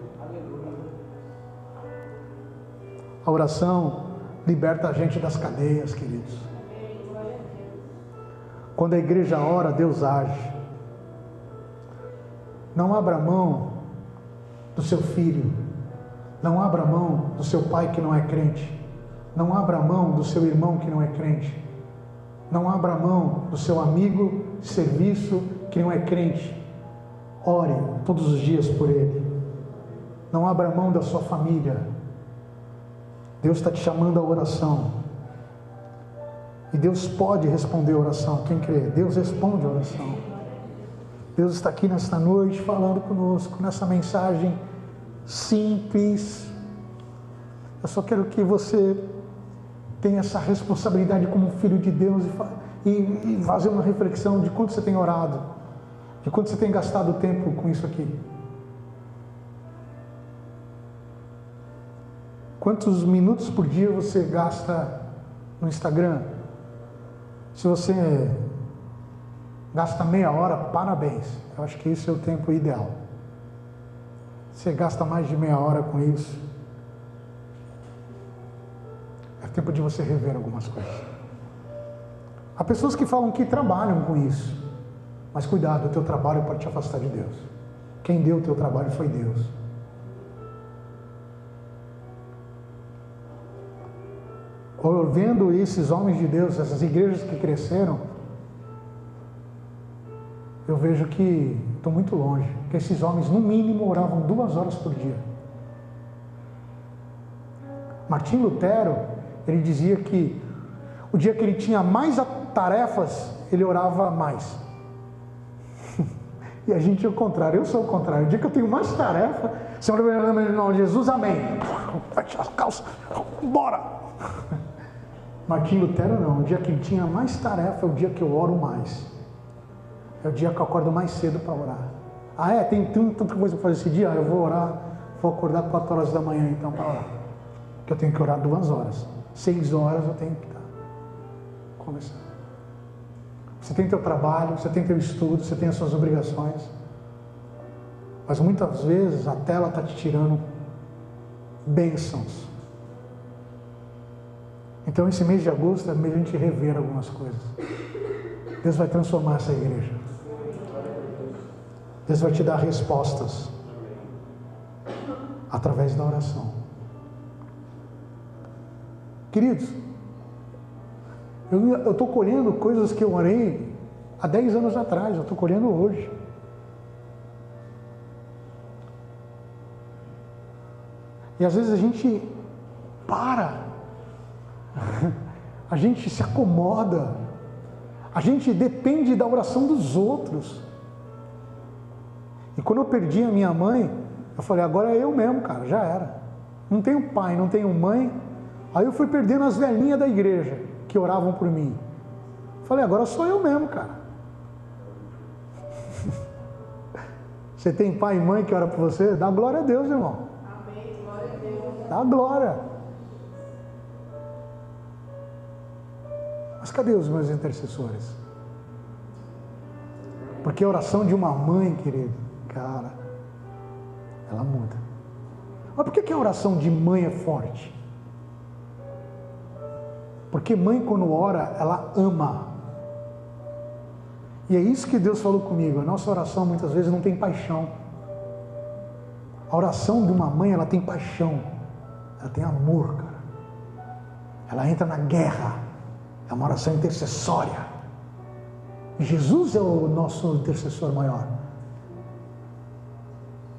A oração liberta a gente das cadeias, queridos. Quando a igreja ora, Deus age. Não abra mão do seu filho. Não abra mão do seu pai que não é crente. Não abra mão do seu irmão que não é crente. Não abra mão do seu amigo de serviço que não é crente. Ore todos os dias por ele. Não abra mão da sua família. Deus está te chamando à oração. E Deus pode responder a oração. Quem crê? Deus responde a oração. Deus está aqui nesta noite falando conosco, nessa mensagem simples. Eu só quero que você tenha essa responsabilidade como filho de Deus e fazer uma reflexão de quanto você tem orado, de quanto você tem gastado tempo com isso aqui. Quantos minutos por dia você gasta no Instagram? Se você gasta meia hora, parabéns. Eu acho que esse é o tempo ideal. Você gasta mais de meia hora com isso, é tempo de você rever algumas coisas. Há pessoas que falam que trabalham com isso, mas cuidado, o teu trabalho pode te afastar de Deus. Quem deu o teu trabalho foi Deus. Vendo esses homens de Deus, essas igrejas que cresceram, eu vejo que estou muito longe, que esses homens no mínimo oravam 2 horas por dia. Martim Lutero, ele dizia que o dia que ele tinha mais tarefas, ele orava mais. E a gente é o contrário, eu sou o contrário. O dia que eu tenho mais tarefa, Senhor, em nome de Jesus, amém. Fecha as calças, bora! Martim Lutero não, o dia que ele tinha mais tarefa é o dia que eu oro mais. É o dia que eu acordo mais cedo para orar. Tem tanta coisa para fazer esse dia? Eu vou orar, vou acordar 4 horas da manhã então para orar. Que eu tenho que orar 2 horas. 6 horas eu tenho que estar começando. Você tem teu trabalho, você tem teu estudo, você tem as suas obrigações. Mas muitas vezes a tela está te tirando bênçãos. Então esse mês de agosto é mês de a gente rever algumas coisas. Deus vai transformar essa igreja. Deus vai te dar respostas através da oração. Queridos, eu estou colhendo coisas que eu orei há 10 anos atrás, eu estou colhendo hoje. E às vezes a gente para, a gente se acomoda, a gente depende da oração dos outros. E quando eu perdi a minha mãe, eu falei, agora é eu mesmo, cara, já era. Não tenho pai, não tenho mãe. Aí eu fui perdendo as velhinhas da igreja que oravam por mim. Falei, agora sou eu mesmo, cara. Você tem pai e mãe que ora por você? Dá glória a Deus, irmão. Amém, glória a Deus. Dá glória. Mas cadê os meus intercessores? Porque a oração de uma mãe, querido, cara, ela muda. Mas por que a oração de mãe é forte? Porque mãe, quando ora, ela ama. E é isso que Deus falou comigo. A nossa oração muitas vezes não tem paixão. A oração de uma mãe, ela tem paixão. Ela tem amor, cara. Ela entra na guerra. É uma oração intercessória. E Jesus é o nosso intercessor maior.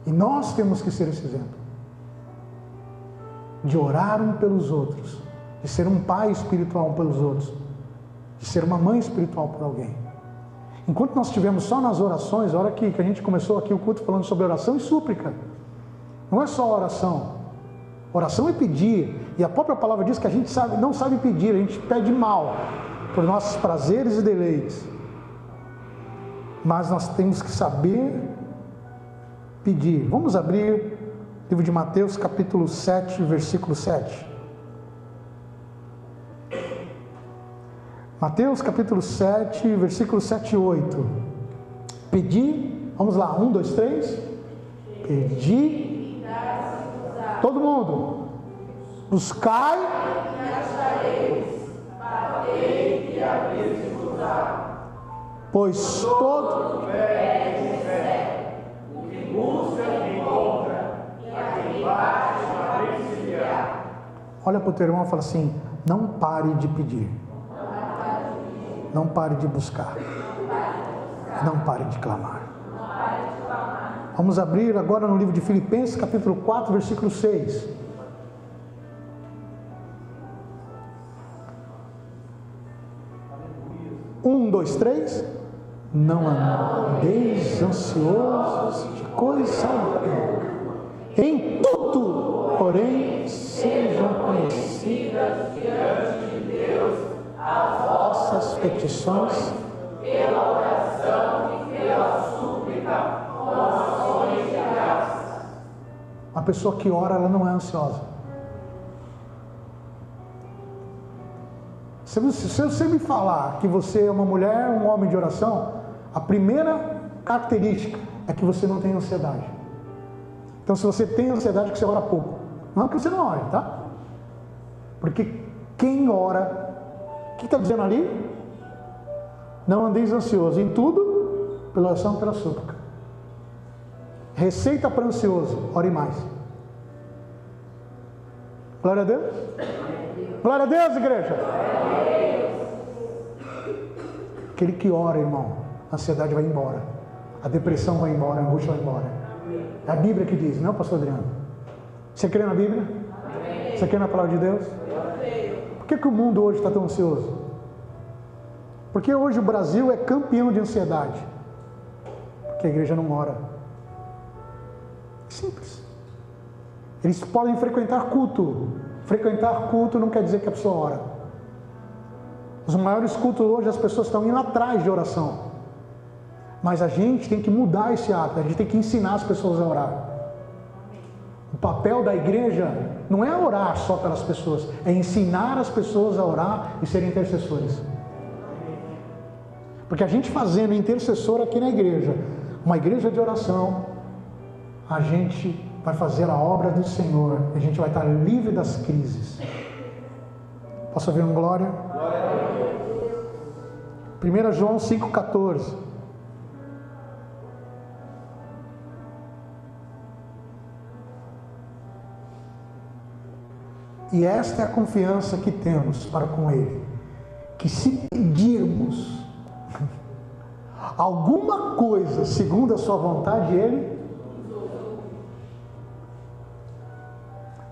E nós temos que ser esse exemplo. De orar um pelos outros. De ser um pai espiritual um pelos outros. De ser uma mãe espiritual por alguém. Enquanto nós estivemos só nas orações, a hora que a gente começou aqui o culto falando sobre oração e súplica. Não é só oração. Oração é pedir. E a própria palavra diz que a gente não sabe pedir, a gente pede mal, por nossos prazeres e deleites. Mas nós temos que saber pedir. Vamos abrir o livro de Mateus, capítulo 7, versículo 7. Mateus, capítulo 7, versículo 7 e 8. Pedir, vamos lá, 1, 2, 3. Pedir. Todo mundo. Buscai. Pois todo. Olha para o teu irmão e fala assim: não pare de pedir. Não pare de buscar. Não pare de clamar. Vamos abrir agora no livro de Filipenses, capítulo 4, versículo 6. Um, dois, três. Não andeis ansiosos de coisa alguma. Em tudo, porém, sejam conhecidas diante de Deus as vossas petições, pela oração e pela súplica, com ações de graças. Uma pessoa que ora, ela não é ansiosa. Se você me falar que você é uma mulher, um homem de oração, a primeira característica é que você não tem ansiedade. Então, se você tem ansiedade, é que você ora pouco. Não é que você não ore, tá? Porque quem ora, o que está dizendo ali? Não andeis ansiosos em tudo, pela oração e pela súplica. Receita para ansioso: ore mais. Glória a Deus. Glória a Deus, igreja. Aquele que ora, irmão, a ansiedade vai embora, a depressão vai embora, a angústia vai embora. É a Bíblia que diz, não, pastor Adriano? Você crê na Bíblia? Você crê na palavra de Deus? Por que o mundo hoje está tão ansioso? Porque hoje o Brasil é campeão de ansiedade. Porque a igreja não ora. Simples. Eles podem frequentar culto. Frequentar culto não quer dizer que a pessoa ora. Os maiores cultos hoje, as pessoas estão indo atrás de oração. Mas a gente tem que mudar esse hábito. A gente tem que ensinar as pessoas a orar. O papel da igreja não é orar só pelas pessoas, é ensinar as pessoas a orar e serem intercessores. Porque a gente fazendo intercessor aqui na igreja, uma igreja de oração, a gente vai fazer a obra do Senhor, a gente vai estar livre das crises. Posso ouvir um glória? 1 João 5,14. E esta é a confiança que temos para com Ele, que se pedirmos alguma coisa segundo a sua vontade, Ele,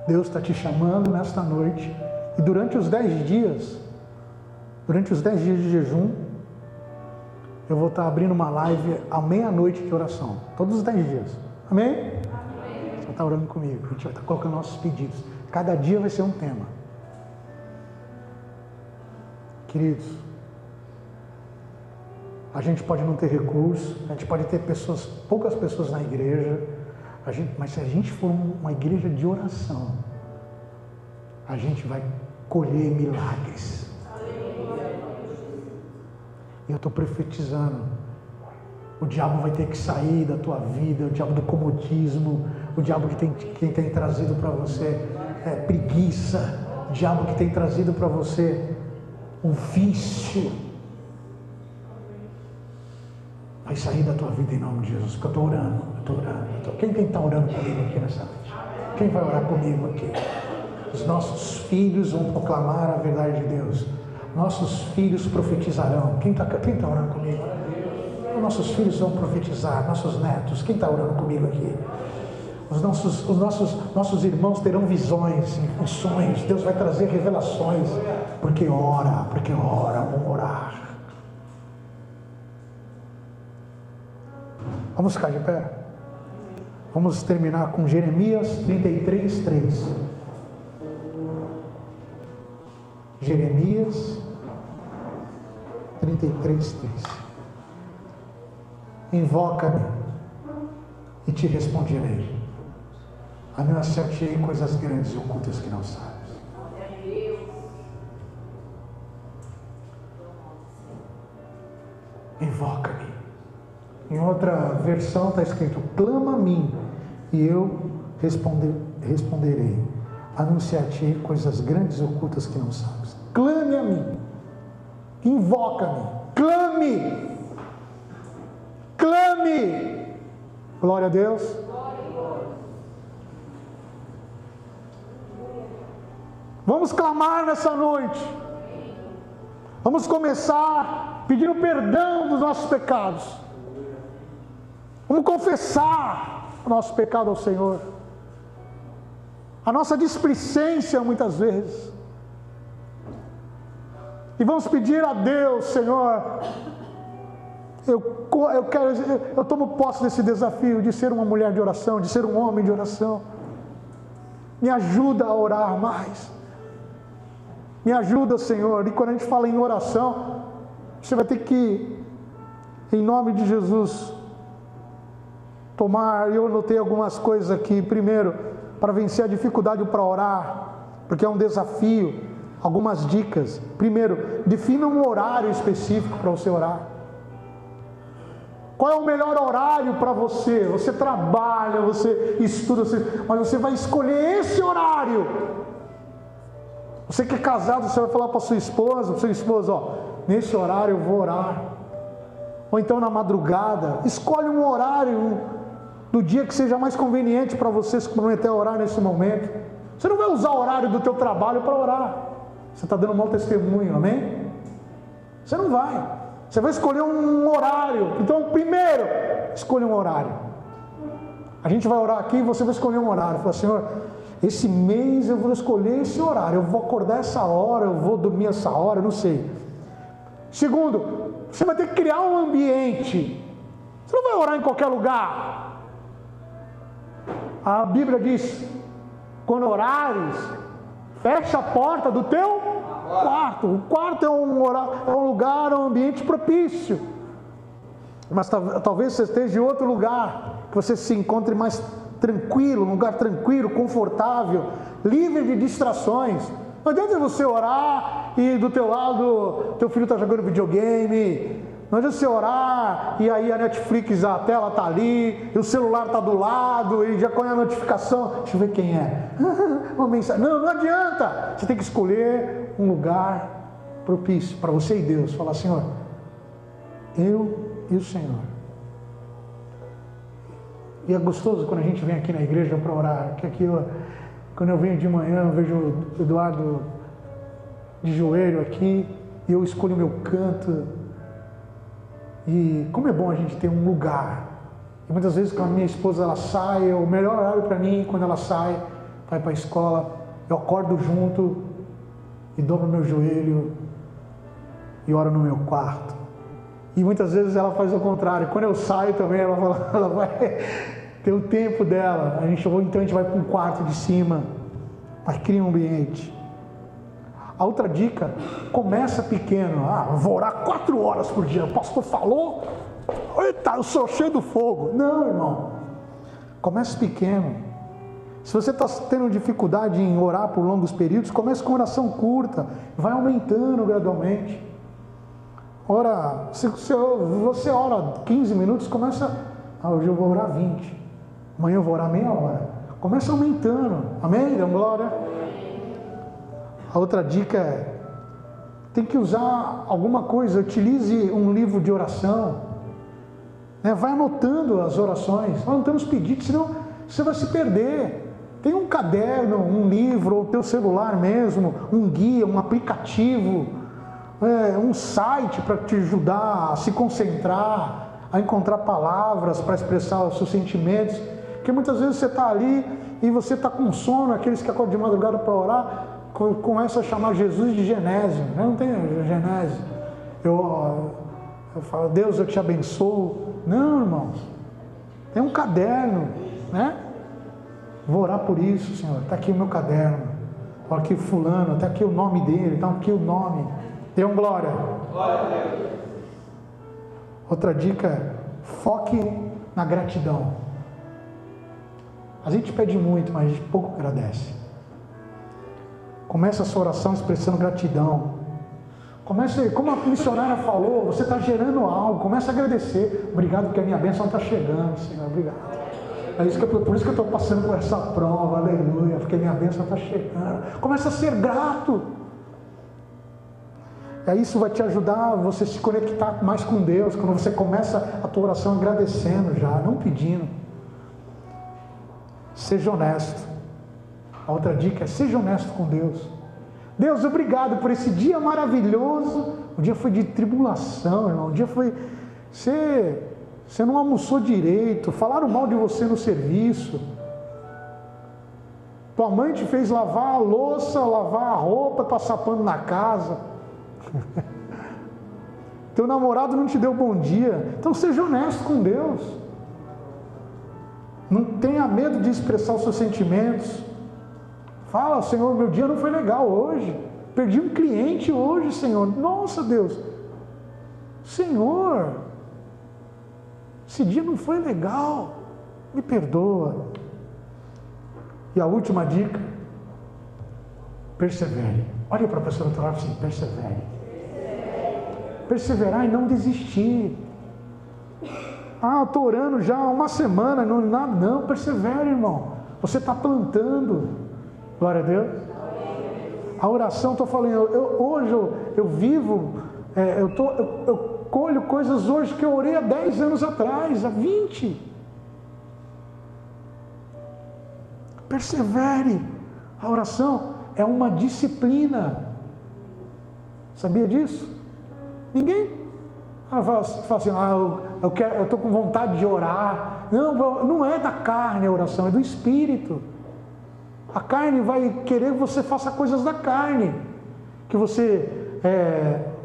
Deus está te chamando nesta noite, e durante os 10 dias de jejum, eu vou estar abrindo uma live à meia-noite de oração, todos os 10 dias, amém? Você vai estar orando comigo, a gente vai estar colocando nossos pedidos. Cada dia vai ser um tema. Queridos, a gente pode não ter recursos, a gente pode ter poucas pessoas na igreja, mas se a gente for uma igreja de oração, a gente vai colher milagres. E eu estou profetizando, o diabo vai ter que sair da tua vida, o diabo do comodismo, o diabo que tem trazido para você preguiça, o diabo que tem trazido para você um vício, vai sair da tua vida em nome de Jesus, porque eu estou orando. Quem está orando comigo aqui nessa noite? Quem vai orar comigo aqui? Os nossos filhos vão proclamar a verdade de Deus, nossos filhos profetizarão. Quem está orando comigo? Os nossos filhos vão profetizar, nossos netos. Quem está orando comigo aqui? Os nossos irmãos terão visões, sonhos. Deus vai trazer revelações, porque ora, vamos orar. Vamos ficar de pé? Vamos terminar com Jeremias 33, 3. Jeremias 33, 3. Invoca-me e te responderei. Anunciar-te-ei coisas grandes e ocultas que não sabes. Invoca-me. Em outra versão está escrito: clama a mim e eu responderei. Anunciar-te-ei coisas grandes e ocultas que não sabes. Clame a mim. Invoca-me. Clame. Clame. Glória a Deus. Vamos clamar nessa noite. Vamos começar pedindo perdão dos nossos pecados. Vamos confessar o nosso pecado ao Senhor. A nossa displicência muitas vezes. E vamos pedir a Deus: Senhor, eu tomo posse desse desafio de ser uma mulher de oração, de ser um homem de oração. Me ajuda a orar mais. Me ajuda, Senhor. E quando a gente fala em oração, você vai ter que, em nome de Jesus, tomar. Eu anotei algumas coisas aqui. Primeiro, para vencer a dificuldade para orar, porque é um desafio. Algumas dicas. Primeiro, defina um horário específico para você orar. Qual é o melhor horário para você? Você trabalha, você estuda, mas você vai escolher esse horário. Você que é casado, você vai falar para sua esposa, ó, nesse horário eu vou orar. Ou então na madrugada. Escolhe um horário do dia que seja mais conveniente para você se comprometer a orar nesse momento. Você não vai usar o horário do teu trabalho para orar. Você está dando mau testemunho, amém? Você não vai. Você vai escolher um horário. Então, primeiro, escolha um horário. A gente vai orar aqui e você vai escolher um horário. Fala: Senhor, esse mês eu vou escolher esse horário. Eu vou acordar essa hora, eu vou dormir essa hora, eu não sei. Segundo, você vai ter que criar um ambiente. Você não vai orar em qualquer lugar. A Bíblia diz: quando orares, fecha a porta do teu quarto. O quarto é um lugar, um ambiente propício. Mas talvez você esteja em outro lugar, que você se encontre mais tranquilo, um lugar tranquilo, confortável, livre de distrações. Não adianta você orar e do teu lado teu filho está jogando videogame. Não adianta você orar e aí a Netflix, a tela está ali, e o celular está do lado e já põe a notificação. Deixa eu ver quem é. Uma mensagem. Não adianta. Você tem que escolher um lugar propício para você e Deus. Falar: Senhor, eu e o Senhor. E é gostoso quando a gente vem aqui na igreja para orar. Que aqui quando eu venho de manhã, eu vejo o Eduardo de joelho aqui e eu escolho o meu canto. E como é bom a gente ter um lugar. E muitas vezes quando a minha esposa ela sai, o melhor horário para mim, quando ela sai, vai para a escola, eu acordo junto e dobro meu joelho e oro no meu quarto. E muitas vezes ela faz o contrário. Quando eu saio também, ela vai ter o tempo dela. Então a gente vai para um quarto de cima, mas cria um ambiente. A outra dica: começa pequeno. Vou orar 4 horas por dia. O pastor falou, eita, eu sou cheio do fogo. Não, irmão. Comece pequeno. Se você está tendo dificuldade em orar por longos períodos, comece com oração curta. Vai aumentando gradualmente. Ora, se você ora 15 minutos, começa. Hoje eu vou orar 20. Amanhã eu vou orar meia hora. Começa aumentando. Amém? Dão glória. A outra dica é: tem que usar alguma coisa. Utilize um livro de oração. Vai anotando as orações, vai anotando os pedidos, senão você vai se perder. Tem um caderno, um livro, ou teu celular mesmo, um guia, um aplicativo, um site para te ajudar a se concentrar, a encontrar palavras para expressar os seus sentimentos. Porque muitas vezes você está ali e você está com sono. Aqueles que acordam de madrugada para orar começam a chamar Jesus de Genésio. Não tem Genésio. Eu falo: Deus, eu te abençoo. Não, irmãos. Tem um caderno, né? Vou orar por isso, Senhor. Está aqui o meu caderno. Olha aqui fulano, está aqui o nome dele, está aqui o nome. Dê um glória. Glória a Deus. Outra dica: foque na gratidão. A gente pede muito, mas a gente pouco agradece. Comece a sua oração expressando gratidão. Comece, como a missionária falou, você está gerando algo. Comece a agradecer. Obrigado porque a minha bênção está chegando, Senhor. Obrigado. Por isso que eu estou passando por essa prova, aleluia, porque minha bênção está chegando. Comece a ser grato. E aí isso vai te ajudar a você se conectar mais com Deus, quando você começa a tua oração agradecendo já, não pedindo. Seja honesto. A outra dica é: seja honesto com Deus. Deus, obrigado por esse dia maravilhoso. O dia foi de tribulação, irmão. O dia foi... Você não almoçou direito, falaram mal de você no serviço. Tua mãe te fez lavar a louça, lavar a roupa, passar pano na casa. Teu namorado não te deu bom dia. Então seja honesto com Deus. Não tenha medo de expressar os seus sentimentos. Fala: Senhor, meu dia não foi legal hoje. Perdi um cliente hoje, Senhor. Nossa, Deus. Senhor, esse dia não foi legal. Me perdoa. E a última dica: persevere. Olha para a pessoa do outro lado assim: persevere. Perseverar e não desistir. Ah, estou orando já há uma semana, não, persevere, irmão. Você está plantando. Glória a Deus. A oração, estou falando, hoje eu vivo, eu colho coisas hoje que eu orei há 10 anos atrás, há 20. Persevere. A oração é uma disciplina. Sabia disso? Ninguém fala assim: eu estou com vontade de orar. Não é da carne a oração, é do Espírito. A carne vai querer que você faça coisas da carne, que você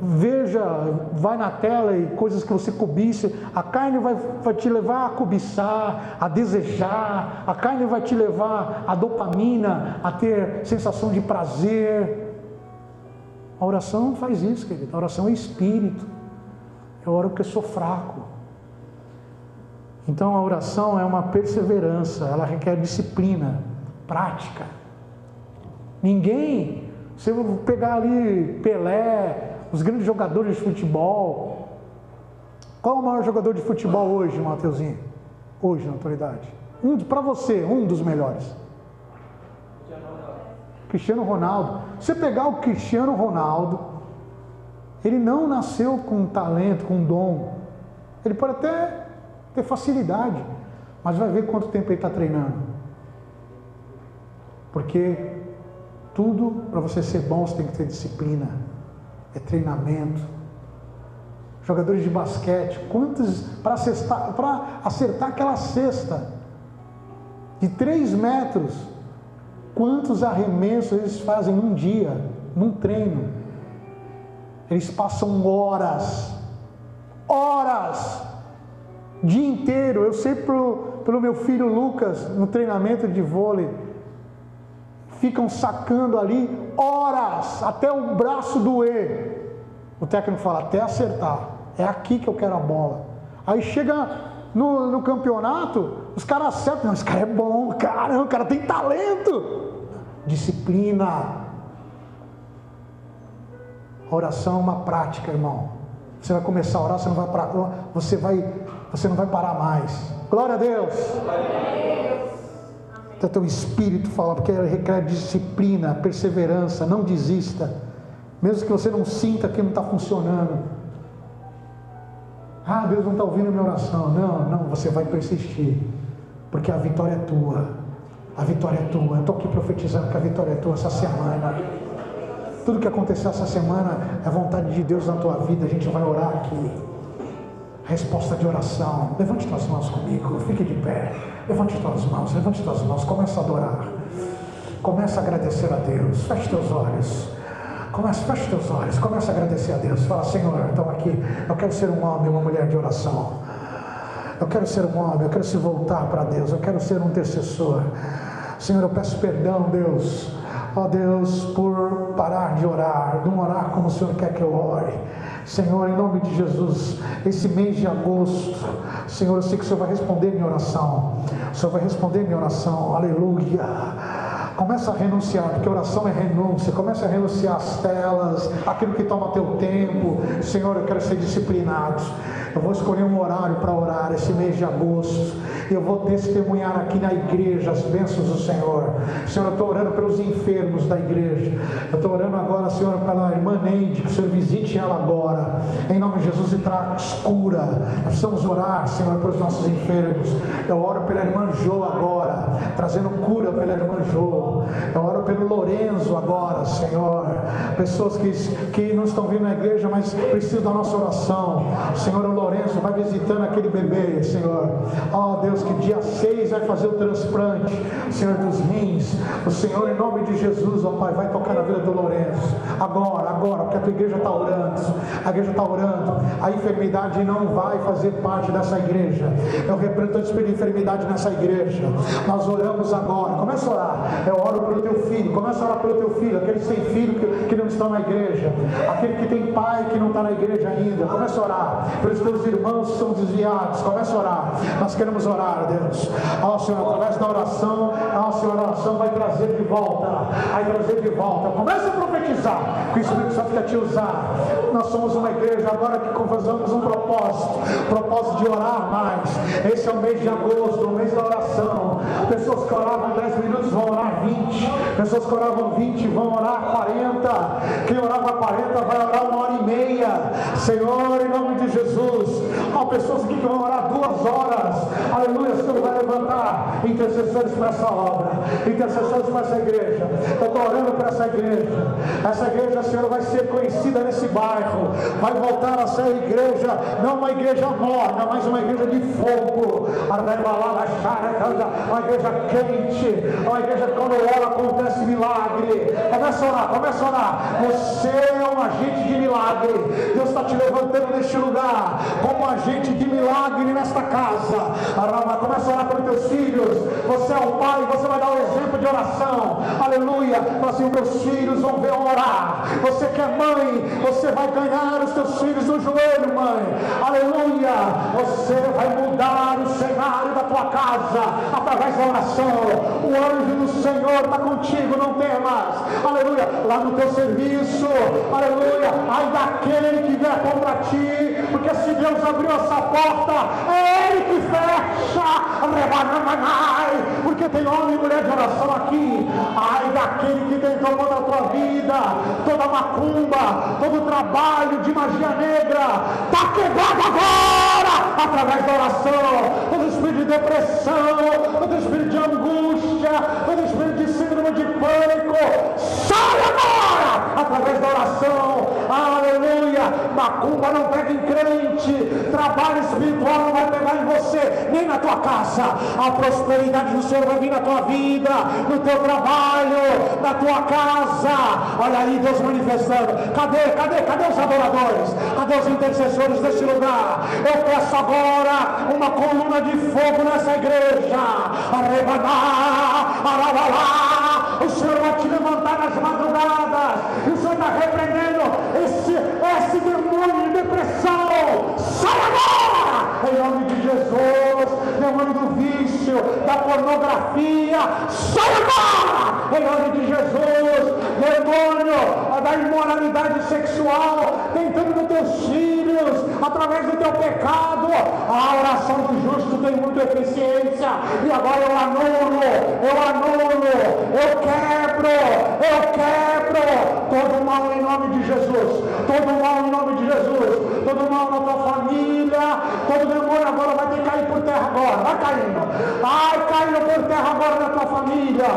veja, vai na tela e coisas que você cobiça. A carne vai te levar a cobiçar, a desejar. A carne vai te levar a dopamina, a ter sensação de prazer. A oração não faz isso, querido. A oração é espírito. Eu oro porque sou fraco. Então a oração é uma perseverança, ela requer disciplina, prática. Se eu pegar ali Pelé, os grandes jogadores de futebol, qual é o maior jogador de futebol hoje, Mateuzinho? Hoje, na atualidade? Para você, um dos melhores. Cristiano Ronaldo. Você pegar o Cristiano Ronaldo, ele não nasceu com talento, com dom. Ele pode até ter facilidade, mas vai ver quanto tempo ele está treinando. Porque tudo, para você ser bom, você tem que ter disciplina, é treinamento. Jogadores de basquete, quantos para acertar aquela cesta de 3 metros, quantos arremessos eles fazem num dia, num treino? Eles passam horas, dia inteiro. Eu sei pelo meu filho Lucas, no treinamento de vôlei, ficam sacando ali horas, até o braço doer. O técnico fala: até acertar, é aqui que eu quero a bola. Aí chega no campeonato, os caras acertam. Não, esse cara é bom, caramba, o cara tem talento. Disciplina. A oração é uma prática, irmão. Você vai começar a orar, você não vai parar mais. Glória a Deus. Então teu espírito fala, porque requer disciplina, perseverança, não desista. Mesmo que você não sinta que não está funcionando. Ah, Deus não está ouvindo a minha oração. Não, você vai persistir. Porque a vitória é tua. A vitória é tua. Eu estou aqui profetizando que a vitória é tua essa semana. Tudo que aconteceu essa semana é vontade de Deus na tua vida. A gente vai orar aqui. Resposta de oração. Levante tuas mãos comigo. Fique de pé. Levante tuas mãos. Começa a adorar. Começa a agradecer a Deus. Feche teus olhos. Feche teus olhos. Começa a agradecer a Deus. Fala: Senhor, então aqui eu quero ser um homem, uma mulher de oração. Eu quero ser um homem, eu quero se voltar para Deus. Eu quero ser um intercessor. Senhor, eu peço perdão, Deus, ó Deus, por parar de orar, não orar como o Senhor quer que eu ore. Senhor, em nome de Jesus, esse mês de agosto, Senhor, eu sei que o Senhor vai responder minha oração. O Senhor vai responder minha oração. Aleluia. Começa a renunciar, porque oração é renúncia. Começa a renunciar às telas, aquilo que toma teu tempo. Senhor, eu quero ser disciplinado. Eu vou escolher um horário para orar esse mês de agosto. Eu vou testemunhar aqui na igreja as bênçãos do Senhor. Senhor, eu estou orando pelos enfermos da igreja. Eu estou orando agora, Senhor, pela irmã Neide, que o Senhor visite ela agora. Em nome de Jesus, e traz cura. Nós precisamos orar, Senhor, pelos nossos enfermos. Eu oro pela irmã Jo agora, trazendo cura pela irmã Jo. Eu oro pelo Lorenzo agora, Senhor. Pessoas que não estão vindo na igreja, mas precisam da nossa oração. Senhor, o Lorenzo vai visitando aquele bebê, Senhor. Oh Deus, que dia 6 vai fazer o transplante, Senhor, dos rins. O Senhor, em nome de Jesus, ó Pai, vai tocar na vida do Lorenzo. Agora, porque a tua igreja está orando. A igreja está orando. A enfermidade não vai fazer parte dessa igreja. Eu repreendo todo espírito de enfermidade nessa igreja. Nós oramos agora. Começa a orar. Eu oro pelo teu filho. Começa a orar pelo teu filho. Aqueles sem filho que não estão na igreja. Aquele que tem pai que não está na igreja ainda. Começa a orar pelos teus irmãos que são desviados. Começa a orar. Nós queremos orar, Deus. Ó Senhor, através da oração, ó Senhor, a oração vai trazer de volta. Vai trazer de volta. Começa a profetizar, que o Espírito Santo quer te usar. Nós somos uma igreja agora que fazemos um propósito de orar mais. Esse é o mês de agosto, o mês da oração. Pessoas que oravam 10 minutos vão orar 20. Pessoas que oravam 20 vão orar 40. Quem orava 40 vai orar 1h30. Senhor, em nome de Jesus. Há pessoas aqui que vão orar 2 horas. Aleluia, o Senhor vai levantar intercessores para essa obra, intercessores para essa igreja. Eu estou orando para essa igreja. Essa igreja, Senhor, vai ser conhecida nesse bairro. Vai voltar a ser igreja, não uma igreja morna, mas uma igreja de fogo. Uma igreja quente, uma igreja que quando ora acontece milagre. Começa a orar. Você é um agente de milagre. Deus está te levantando neste lugar como agente de milagre nesta casa. Começa a orar pelos teus filhos. Você é o pai, você vai dar o exemplo de oração. Aleluia. Assim, os teus filhos vão ver orar. Você que é mãe, você vai ganhar os teus filhos no joelho, mãe. Aleluia. Você vai mudar o cenário da tua casa através da oração. O anjo do Senhor está contigo, não temas. Aleluia. Lá no teu serviço, aleluia. Ai daquele que vier contra ti, porque se Deus abriu essa porta, é Ele que fecha. Porque tem homem e mulher de oração aqui. Ai daquele que tentou contra a tua vida, toda macumba, todo trabalho de magia negra, está quebrado agora através da oração. Todo espírito de depressão, todo espírito de angústia, todo espírito de síndrome de pânico, sai agora através da oração. Aleluia. Macumba não pega em crente, trabalho espiritual não vai pegar em você, nem na tua casa. A prosperidade do Senhor vai vir na tua vida, no teu trabalho, na tua casa. Olha aí Deus manifestando. Cadê os adoradores? Cadê os intercessores desse lugar? Eu peço agora uma coluna de fogo nessa igreja. O Senhor vai te levantar nas madrugadas. E o Senhor está repreendendo esse demônio de depressão. Sai agora! Em nome de Jesus. Demônio do vício, da pornografia, sai agora! Em nome de Jesus. Demônio da imoralidade sexual, tentando nos teus filhos, através do teu pecado. A oração do justo tem muita eficiência. E agora eu anulo, eu quebro todo mal em nome de Jesus. Todo mal em nome de Jesus. Todo mal na tua família. Todo demônio agora vai ter que cair por terra agora. Vai caindo. Vai caindo por terra agora na tua família.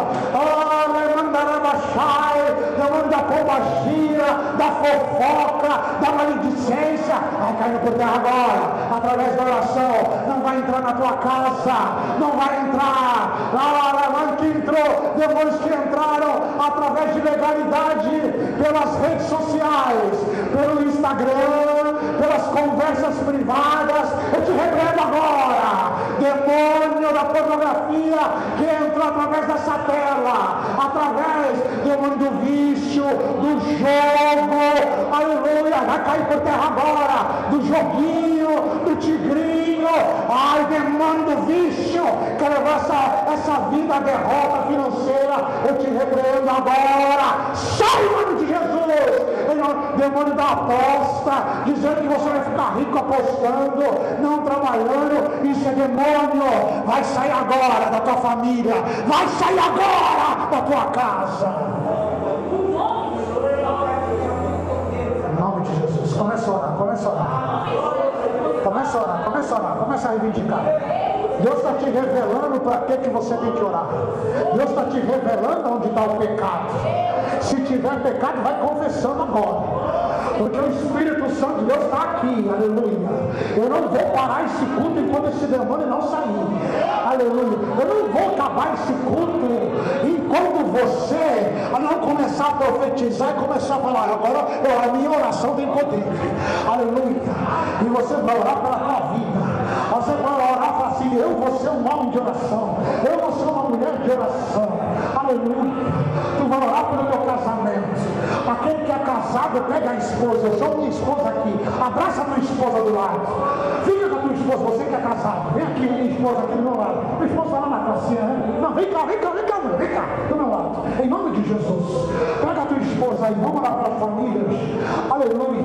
Demônio da pombagira, da fofoca, da maledicência. Vai caindo por terra agora. Através da oração. Não vai entrar na tua casa. Não vai entrar. Que entrou. Demônios que entraram através de legalidade pelas redes sociais, pelo Instagram, pelas conversas privadas. Eu te repreendo agora, demônio da da pornografia que entrou através dessa tela, através demônio do vício, do jogo, aleluia, vai cair por terra agora, do joguinho, do tigrinho, ai, demônio do vício, que levou essa vida à derrota financeira, eu te repreendo agora, sai em nome de Jesus. Demônio da aposta, dizendo que você vai ficar rico apostando, não trabalhando, isso é demônio, vai sair agora da tua família, vai sair agora da tua casa. Em nome de Jesus, começa a orar, começa a orar. Começa a orar, começa a orar, começa a reivindicar. Deus está te revelando para que você tem que orar. Deus está te revelando onde está o pecado. Se tiver pecado, vai confessando agora. Porque o Espírito Santo de Deus está aqui, aleluia. Eu não vou parar esse culto enquanto esse demônio não sair, aleluia. Eu não vou acabar esse culto enquanto você não começar a profetizar e começar a falar, agora a minha oração tem poder, aleluia. E você vai orar pela tua vida. Você vai orar e falar assim, eu vou ser um homem de oração, eu vou ser uma mulher de oração, aleluia. Tu vai orar pelo teu casamento. Aquele que é casado, pega a esposa, eu sou minha esposa aqui, abraça a tua esposa do lado, fica com a tua esposa, você que é casado, vem aqui minha esposa aqui do meu lado, minha esposa está lá na pracinha, né? Não, vem cá, do meu lado, em nome de Jesus, pega a tua esposa aí, vamos lá para as famílias, aleluia,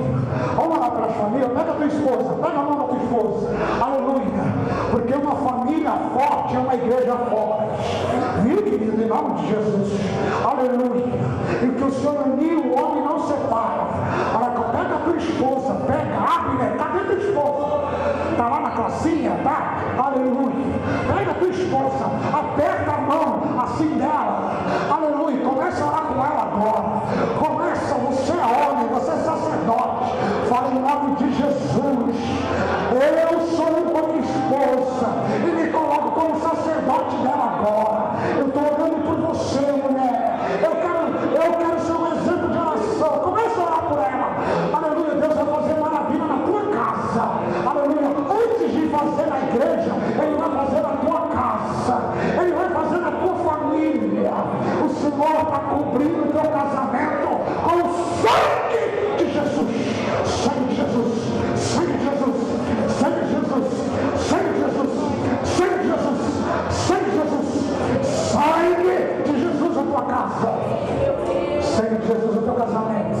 vamos lá para as famílias, pega a tua esposa, pega a mão da tua esposa, aleluia, porque uma família forte é uma igreja forte, viu, querido, em nome de Jesus, aleluia, e que o Senhor unir o homem não separa. Pega a tua esposa, abre, né? Cadê a tua esposa? Está lá na classinha, tá? Aleluia. Pega a tua esposa, aperta a mão assim dela, aleluia. Começa a orar com ela agora. Começa, você é homem, você é sacerdote. Fala em nome de Jesus. Eu sou uma minha esposa e me coloco como sacerdote dela agora. Eu estou orando por você, mulher. Eu quero ser um exemplo de oração. Começa a orar por ela. Aleluia. Deus vai fazer maravilha na tua casa. Aleluia. Antes de fazer na igreja, Ele vai fazer na tua casa. Ele vai fazer na tua família. O Senhor está cobrindo o teu casamento com o sangue de Jesus. Sangue de Jesus. Sangue de Jesus. Sangue de Jesus. Sangue de Jesus. Sangue de Jesus. Sangue de Jesus. Sangue de Jesus na tua casa. Sangue de Jesus no teu casamento.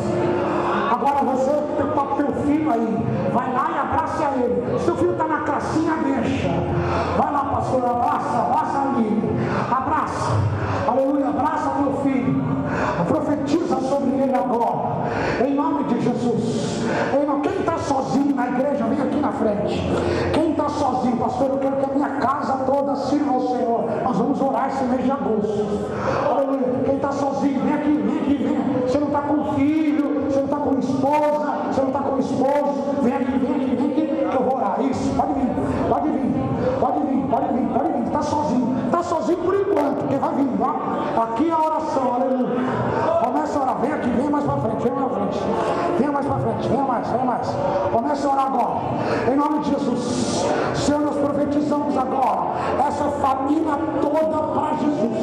Agora você tem teu filho aí, vai lá e abraça ele. Seu filho está na classinha, deixa. Vai lá, pastor, abraça ali. Abraça, aleluia, abraça teu filho. Profetiza sobre ele agora, em nome de Jesus. Quem está sozinho na igreja, vem aqui na frente. Quem está sozinho, pastor, eu quero que a minha casa toda sirva ao Senhor. Nós vamos orar esse mês de agosto. Aleluia. Quem está sozinho, vem aqui, vem. Você não está com filho, você não está com esposa, você não está com esposo, vem aqui, que eu vou orar. Isso, pode vir. Está sozinho por enquanto, porque vai vir, ó. Aqui é a oração, aleluia. Começa a orar, vem aqui, vem mais para frente. Começa a orar agora, em nome de Jesus. Senhor, nós profetizamos agora essa família toda para Jesus,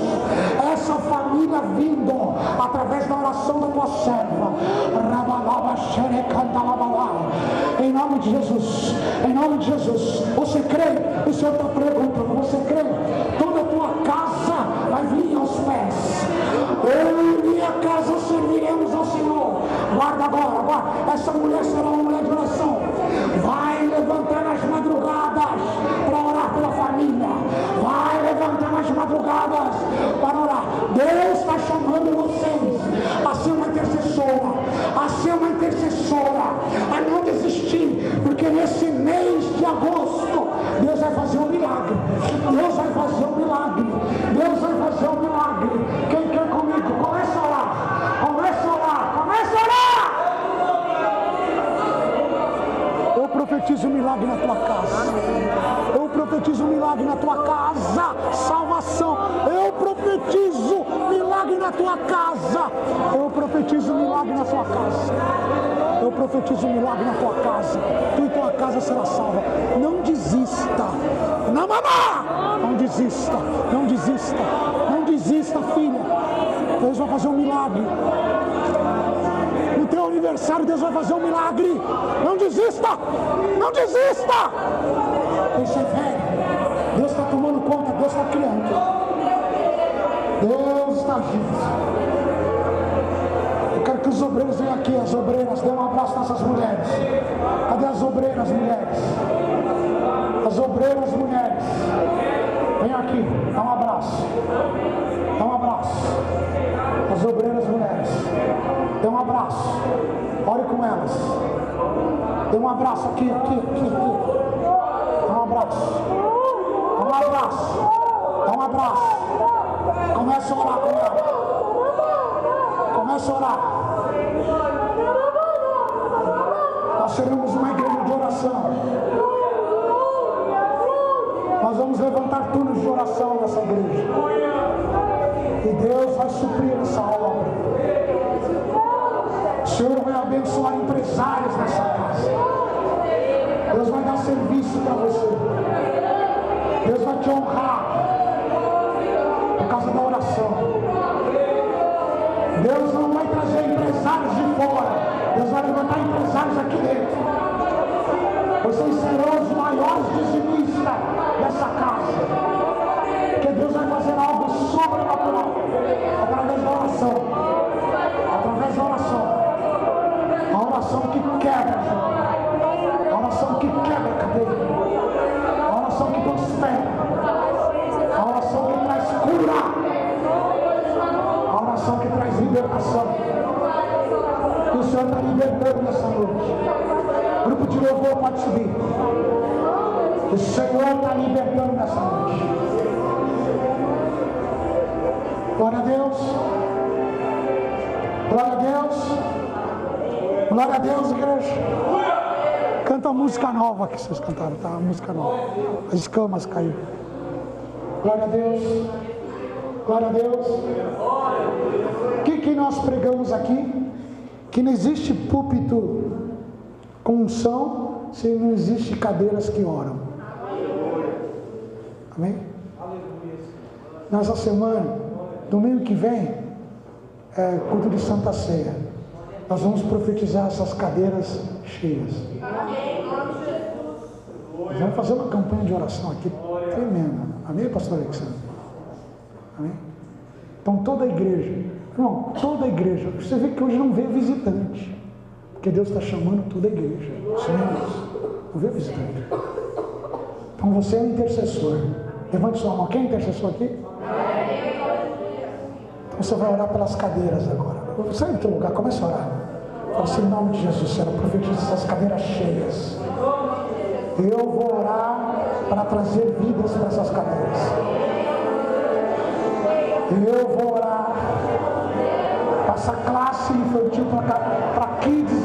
essa família vindo através da oração da tua serva. Em nome de Jesus, você crê? O Senhor está perguntando, você crê? Toda a tua casa vai vir aos pés. Eu e minha casa serviremos ao Senhor. Guarda agora, essa mulher será uma mulher de oração. Vai levantar nas madrugadas para orar pela família. Vai levantar nas madrugadas para orar. Deus está chamando vocês a ser uma intercessora, a não desistir, porque nesse mês de agosto Deus vai fazer um milagre. Quem quer comigo? Começa a orar. Eu profetizo um milagre na tua casa. Salvação. Eu profetizo milagre na tua casa. Tu e tua casa será salva. Não desista. Mamá! Não desista, não desista, não desista, filha. Deus vai fazer um milagre. No teu aniversário, Deus vai fazer um milagre. Não desista, não desista. Deixa fé. Deus está tomando conta, Deus está criando. Deus está agindo. Eu quero que os obreiros venham aqui, as obreiras, dê um abraço nessas mulheres. Cadê as obreiras, mulheres? As obreiras, mulheres. Venham aqui, dá um abraço. Dá um abraço. As obreiras, mulheres. Dê um abraço. Ore com elas. Dê um abraço aqui. Dá um abraço. Dá um abraço. Dá um abraço. Comece a orar com ela. Comece a orar. Nós seremos uma igreja de oração. Nós vamos levantar turnos de oração nessa igreja. E Deus vai suprir essa obra. O Senhor vai abençoar empresários nessa casa. Deus vai dar serviço para você. Deus vai te honrar por causa da oração. Deus não vai trazer empresários de fora. Deus vai levantar empresários aqui dentro. Vocês serão os maiores dizimistas dessa casa. Porque Deus vai fazer algo sobrenatural através da oração. Através da oração. A oração que quebra, a oração que quebra a cadeia, a oração que prospera, a oração que traz cura, a oração que traz libertação. E o Senhor está libertando nessa noite. O grupo de louvor pode subir. O Senhor está libertando nessa noite. Glória a Deus. Glória a Deus. Glória a Deus, igreja. Canta a música nova que vocês cantaram, tá? A música nova. As escamas caíram. Glória a Deus. Glória a Deus. O que nós pregamos aqui? Que não existe púlpito com unção se não existe cadeiras que oram. Amém? Nessa semana, domingo que vem, é culto de Santa Ceia. Nós vamos profetizar essas cadeiras cheias. Nós vamos fazer uma campanha de oração aqui tremenda. Amém, pastor Alexandre? Amém? Então toda a igreja, irmão, toda a igreja, você vê que hoje não vê visitante, porque Deus está chamando toda a igreja. Não vê visitante. Então você é um intercessor. Levante sua mão. Quem é intercessor aqui? Então você vai orar pelas cadeiras agora. Sai do teu lugar, comece a orar. Fala assim, em nome de Jesus, Senhor, profetiza essas cadeiras cheias. Eu vou orar para trazer vidas para essas cadeiras. Eu vou orar para essa classe infantil, para kids